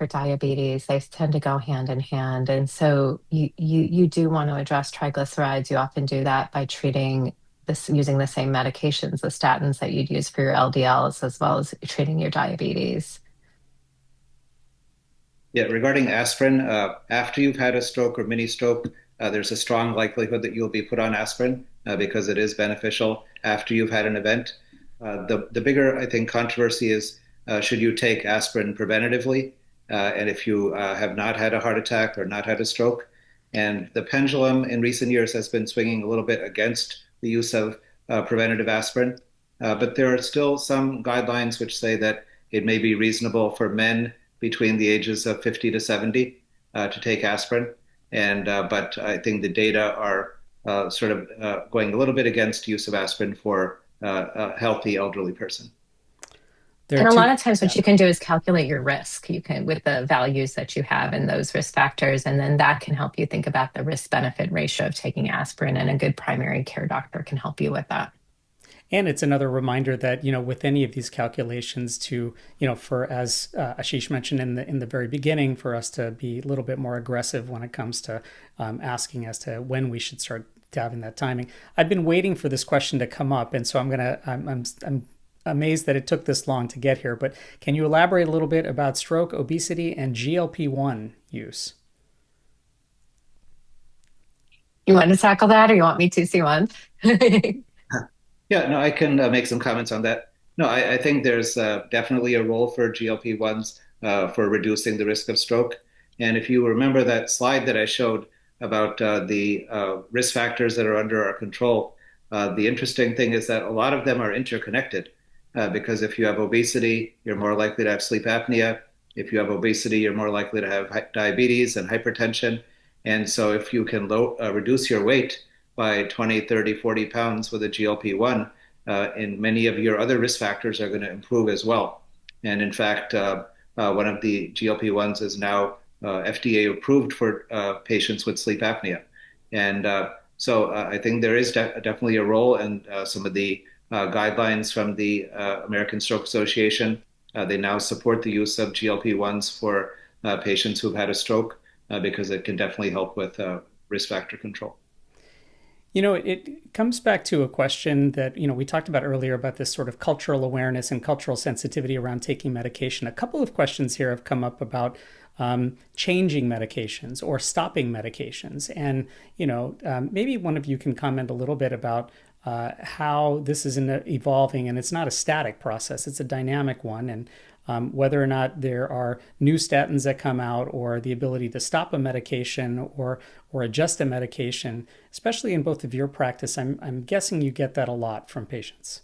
diabetes. They tend to go hand in hand. And so you do want to address triglycerides. You often do that by treating this using the same medications, the statins that you'd use for your LDLs, as well as treating your diabetes. Yeah, regarding aspirin, after you've had a stroke or mini stroke, there's a strong likelihood that you'll be put on aspirin because it is beneficial after you've had an event. The bigger, I think, controversy is should you take aspirin preventatively, and if you have not had a heart attack or not had a stroke. And the pendulum in recent years has been swinging a little bit against the use of preventative aspirin. But there are still some guidelines which say that it may be reasonable for men between the ages of 50 to 70 to take aspirin. But I think the data are sort of going a little bit against use of aspirin for a healthy elderly person. And a lot of times what you can do is calculate your risk. You can, with the values that you have and those risk factors, and then that can help you think about the risk benefit ratio of taking aspirin, and a good primary care doctor can help you with that. And it's another reminder that, with any of these calculations to, for, as Ashish mentioned in the very beginning, for us to be a little bit more aggressive when it comes to asking as to when we should start having that timing. I've been waiting for this question to come up, and so I'm amazed that it took this long to get here, but can you elaborate a little bit about stroke, obesity, and GLP-1 use? You want to tackle that, or you want me to, Seemant? Yeah, no, I can make some comments on that. No, I think there's definitely a role for GLP-1s for reducing the risk of stroke. And if you remember that slide that I showed about the risk factors that are under our control, the interesting thing is that a lot of them are interconnected. Because if you have obesity, you're more likely to have sleep apnea. If you have obesity, you're more likely to have diabetes and hypertension. And so if you can reduce your weight by 20, 30, 40 pounds with a GLP-1, and many of your other risk factors are going to improve as well. And in fact, one of the GLP-1s is now FDA approved for patients with sleep apnea. And so I think there is definitely a role, and some of the guidelines from the American Stroke Association. They now support the use of GLP-1s for patients who've had a stroke because it can definitely help with risk factor control. It comes back to a question that, we talked about earlier about this sort of cultural awareness and cultural sensitivity around taking medication. A couple of questions here have come up about changing medications or stopping medications. And, maybe one of you can comment a little bit about how this is evolving, and it's not a static process, it's a dynamic one, and whether or not there are new statins that come out, or the ability to stop a medication or adjust a medication, especially in both of your practice. I'm guessing you get that a lot from patients.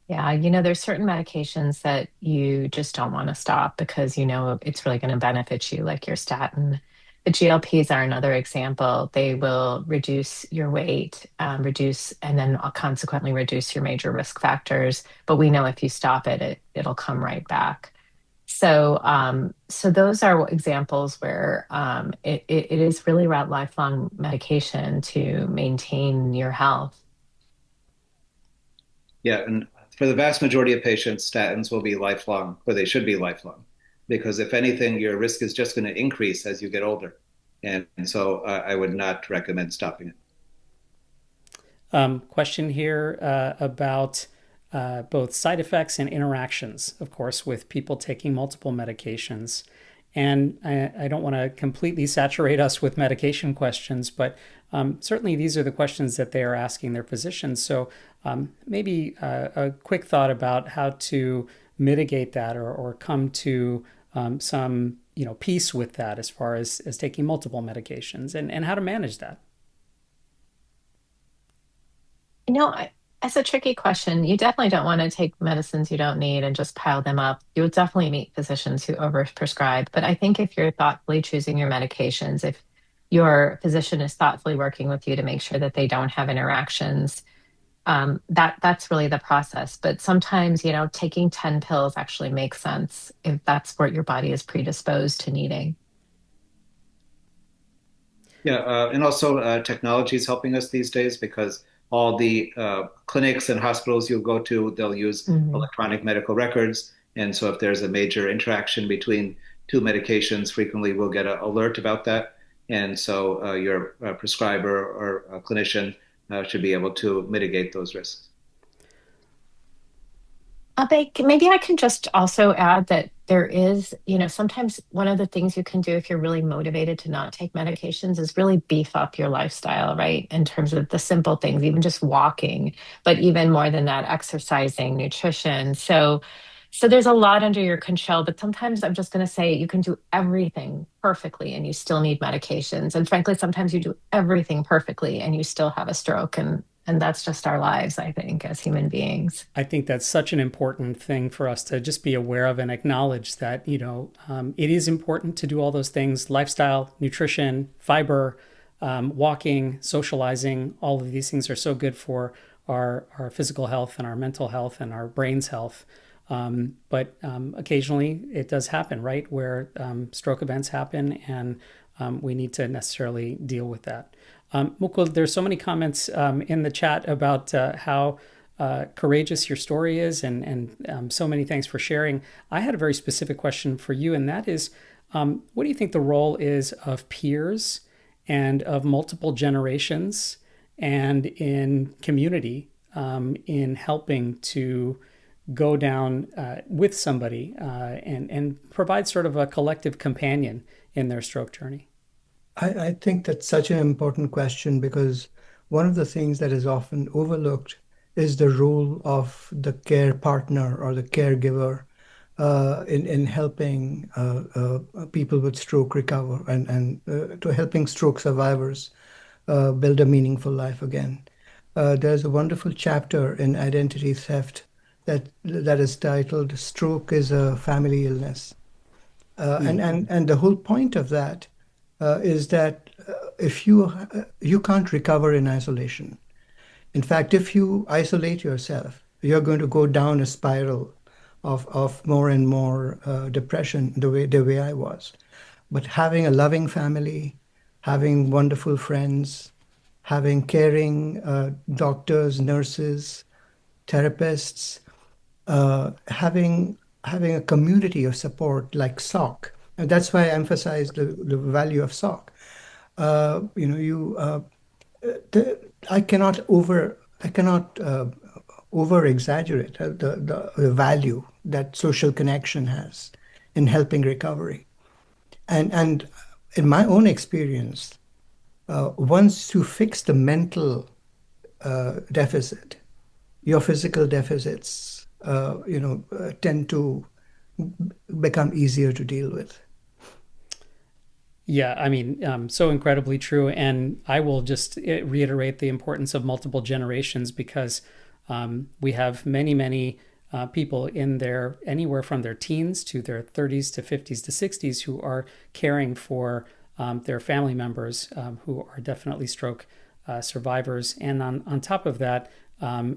Yeah, there's certain medications that you just don't want to stop because it's really going to benefit you, like your statin. The GLPs are another example. They will reduce your weight, and then consequently reduce your major risk factors. But we know if you stop it, it'll come right back. So those are examples where it is really about lifelong medication to maintain your health. Yeah, and for the vast majority of patients, statins will be lifelong, or they should be lifelong, because if anything, your risk is just going to increase as you get older. And so I would not recommend stopping it. Question here about both side effects and interactions, of course, with people taking multiple medications. And I don't want to completely saturate us with medication questions, but certainly these are the questions that they are asking their physicians. So maybe a quick thought about how to mitigate that or come to some peace with that as far as taking multiple medications and how to manage that. It's a tricky question. You definitely don't want to take medicines you don't need and just pile them up. You would definitely meet physicians who overprescribe. But I think if you're thoughtfully choosing your medications, if your physician is thoughtfully working with you to make sure that they don't have interactions, that's really the process. But sometimes, taking 10 pills actually makes sense if that's what your body is predisposed to needing. Yeah, and also technology is helping us these days because all the clinics and hospitals you'll go to, they'll use Mhm. electronic medical records. And so if there's a major interaction between two medications, frequently we'll get an alert about that. And so your prescriber or clinician should be able to mitigate those risks. Maybe I can just also add that there is, sometimes one of the things you can do if you're really motivated to not take medications is really beef up your lifestyle, right? In terms of the simple things, even just walking, but even more than that, exercising, nutrition. So there's a lot under your control, but sometimes I'm just going to say you can do everything perfectly and you still need medications. And frankly, sometimes you do everything perfectly and you still have a stroke. And that's just our lives, I think, as human beings. I think that's such an important thing for us to just be aware of and acknowledge that, it is important to do all those things: lifestyle, nutrition, fiber, walking, socializing. All of these things are so good for our physical health and our mental health and our brain's health. But occasionally it does happen, right? Where stroke events happen and we need to necessarily deal with that. Mukul, there's so many comments in the chat about how courageous your story is and so many thanks for sharing. I had a very specific question for you, and that is, what do you think the role is of peers and of multiple generations and in community in helping to go down with somebody and provide sort of a collective companion in their stroke journey? I think that's such an important question because one of the things that is often overlooked is the role of the care partner or the caregiver in helping people with stroke recover and to helping stroke survivors build a meaningful life again. There's a wonderful chapter in Identity Theft that is titled "Stroke is a Family Illness," and the whole point of that is that if you can't recover in isolation. In fact, if you isolate yourself, you're going to go down a spiral of more and more depression, the way I was. But having a loving family, having wonderful friends, having caring doctors, nurses, therapists, having a community of support like SOC. And that's why I emphasize the value of SOC. You I cannot over exaggerate the value that social connection has in helping recovery. And in my own experience, once you fix the mental deficit, your physical deficits, tend to become easier to deal with. Yeah, I mean, so incredibly true. And I will just reiterate the importance of multiple generations because we have many, many people in their anywhere from their teens to their 30s to 50s to 60s who are caring for their family members who are definitely stroke survivors. And on top of that,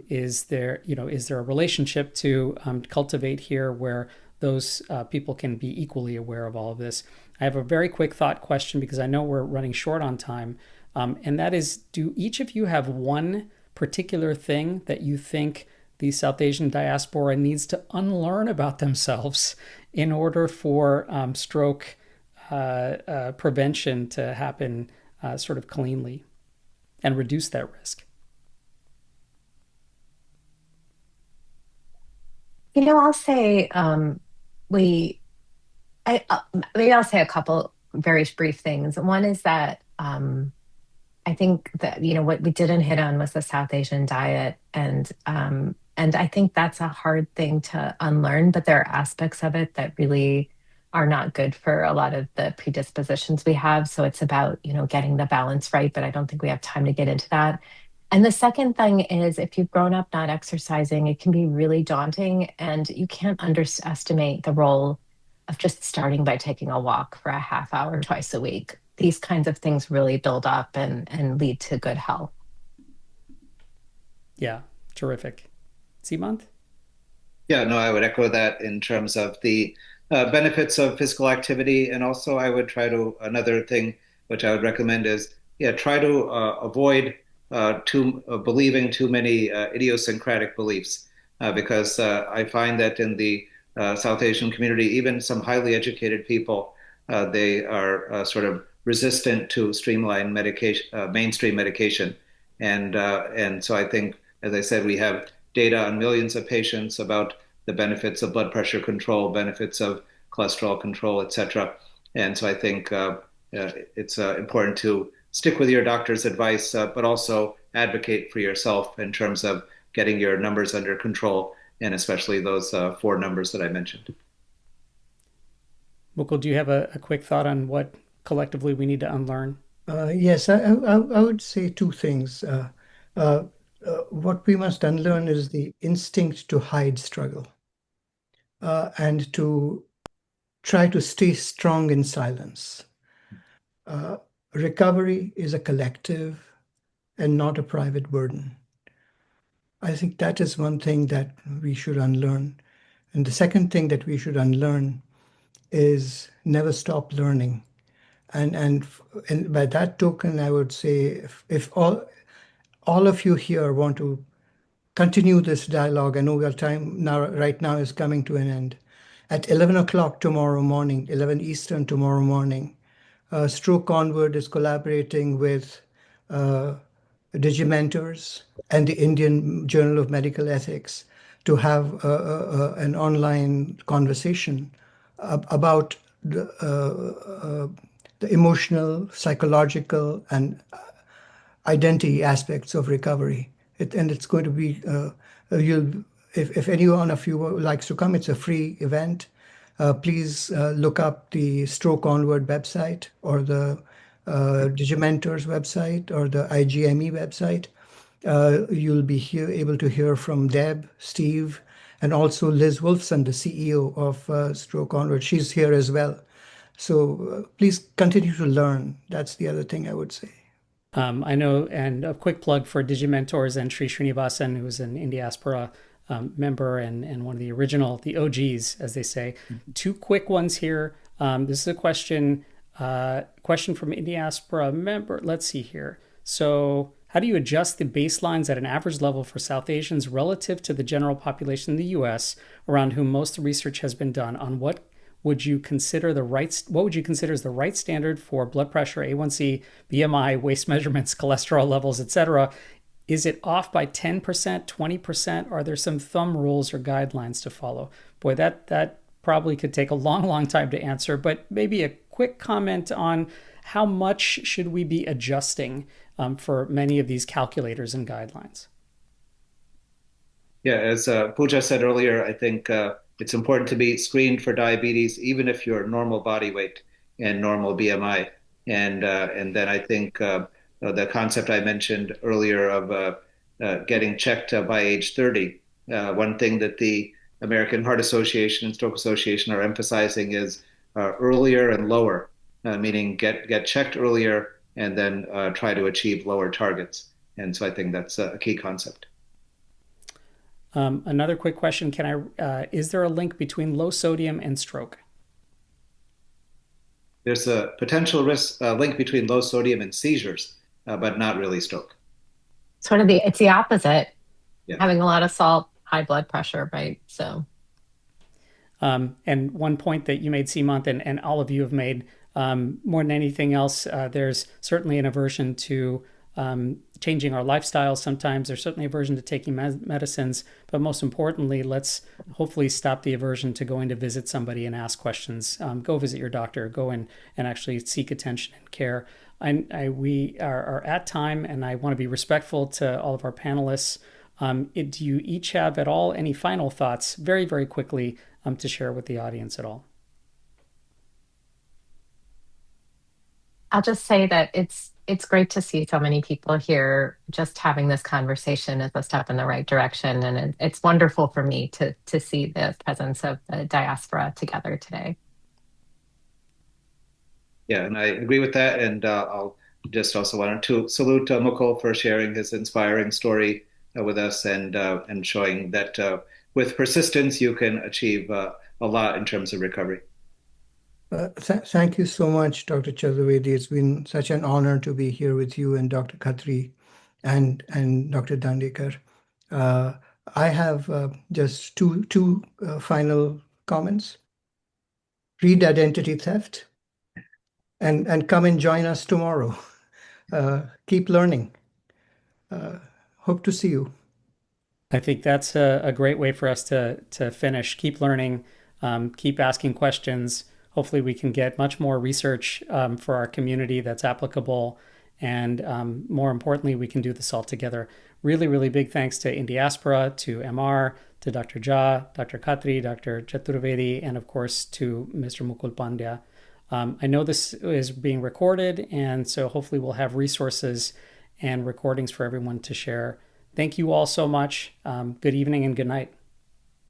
is there a relationship to cultivate here where those people can be equally aware of all of this. I have a very quick thought question because I know we're running short on time. And that is, do each of you have one particular thing that you think the South Asian diaspora needs to unlearn about themselves in order for stroke prevention to happen sort of cleanly and reduce that risk? I'll say maybe I'll say a couple very brief things. One is that I think that what we didn't hit on was the South Asian diet, and I think that's a hard thing to unlearn. But there are aspects of it that really are not good for a lot of the predispositions we have. So it's about getting the balance right. But I don't think we have time to get into that. And the second thing is, if you've grown up not exercising, it can be really daunting, and you can't underestimate the role of just starting by taking a walk for a half hour twice a week. These kinds of things really build up and lead to good health. Yeah, terrific. Seemant? Yeah, no, I would echo that in terms of the benefits of physical activity. And also another thing which I would recommend is, try to avoid believing too many idiosyncratic beliefs, because I find that in the South Asian community, even some highly educated people, they are sort of resistant to streamlined medication, mainstream medication, and so I think, as I said, we have data on millions of patients about the benefits of blood pressure control, benefits of cholesterol control, etc. And so I think it's important to stick with your doctor's advice, but also advocate for yourself in terms of getting your numbers under control, and especially those 4 numbers that I mentioned. Mukul, do you have a quick thought on what collectively we need to unlearn? Yes, I would say 2 things. What we must unlearn is the instinct to hide struggle, and to try to stay strong in silence. Recovery is a collective and not a private burden. I think that is one thing that we should unlearn. And the second thing that we should unlearn is never stop learning. And by that token, I would say, if all of you here want to continue this dialogue, I know our time now right now is coming to an end. At 11 o'clock tomorrow morning, 11 Eastern tomorrow morning, Stroke Onward is collaborating with Digimentors and the Indian Journal of Medical Ethics to have an online conversation about the emotional, psychological, and identity aspects of recovery. And it's going to be, if any one of you likes to come, it's a free event. Please look up the Stroke Onward website, or the Digimentors website, or the IGME website. You'll be able to hear from Deb, Steve, and also Liz Wolfson, the CEO of Stroke Onward. She's here as well. So please continue to learn. That's the other thing I would say. I know, and a quick plug for Digimentors and Sri Srinivasan, who's an Indiaspora member and one of the original, the OGs, as they say. 2 quick ones here. This is a question from Indiaspora member. Let's see here. So how do you adjust the baselines at an average level for South Asians relative to the general population in the US, around whom most of the research has been done? On what would you consider as the right standard for blood pressure, A1C, BMI, waist measurements, cholesterol levels, etc.? Is it off by 10%, 20%? Are there some thumb rules or guidelines to follow? Boy, that probably could take a long, long time to answer, but maybe a quick comment on how much should we be adjusting for many of these calculators and guidelines? Yeah, as Pooja said earlier, I think it's important to be screened for diabetes, even if you're normal body weight and normal BMI. And then I think the concept I mentioned earlier of getting checked by age 30. One thing that the American Heart Association and Stroke Association are emphasizing is earlier and lower, meaning get checked earlier and then try to achieve lower targets. And so I think that's a key concept. Another quick question: is there a link between low sodium and stroke? There's a potential risk link between low sodium and seizures, but not really stroke. It's the opposite. Yeah. Having a lot of salt, high blood pressure, right? So. And one point that you made, Seemant, and all of you have made, more than anything else, there's certainly an aversion to changing our lifestyle. Sometimes there's certainly aversion to taking medicines, but most importantly, let's hopefully stop the aversion to going to visit somebody and ask questions. Go visit your doctor, go in and actually seek attention and care. We are at time, and I want to be respectful to all of our panelists. Do you each have at all any final thoughts, very, very quickly, to share with the audience at all? I'll just say that it's great to see so many people here. Just having this conversation is a step in the right direction, and it's wonderful for me to see the presence of the diaspora together today. Yeah, and I agree with that. And I'll just also want to salute Mukul for sharing his inspiring story with us and showing that with persistence you can achieve a lot in terms of recovery. Thank you so much, Dr. Chaturvedi. It's been such an honor to be here with you and Dr. Khatri and Dr. Dandekar. I have just two final comments. Read Identity Theft and come and join us tomorrow. Keep learning. Hope to see you. I think that's a great way for us to finish. Keep learning, keep asking questions. Hopefully we can get much more research for our community that's applicable. And more importantly, we can do this all together. Really, really big thanks to Indiaspora, to MR, to Dr. Jha, Dr. Khatri, Dr. Chaturvedi, and of course to Mr. Mukul Pandya. I know this is being recorded, and so hopefully we'll have resources and recordings for everyone to share. Thank you all so much. Good evening and good night.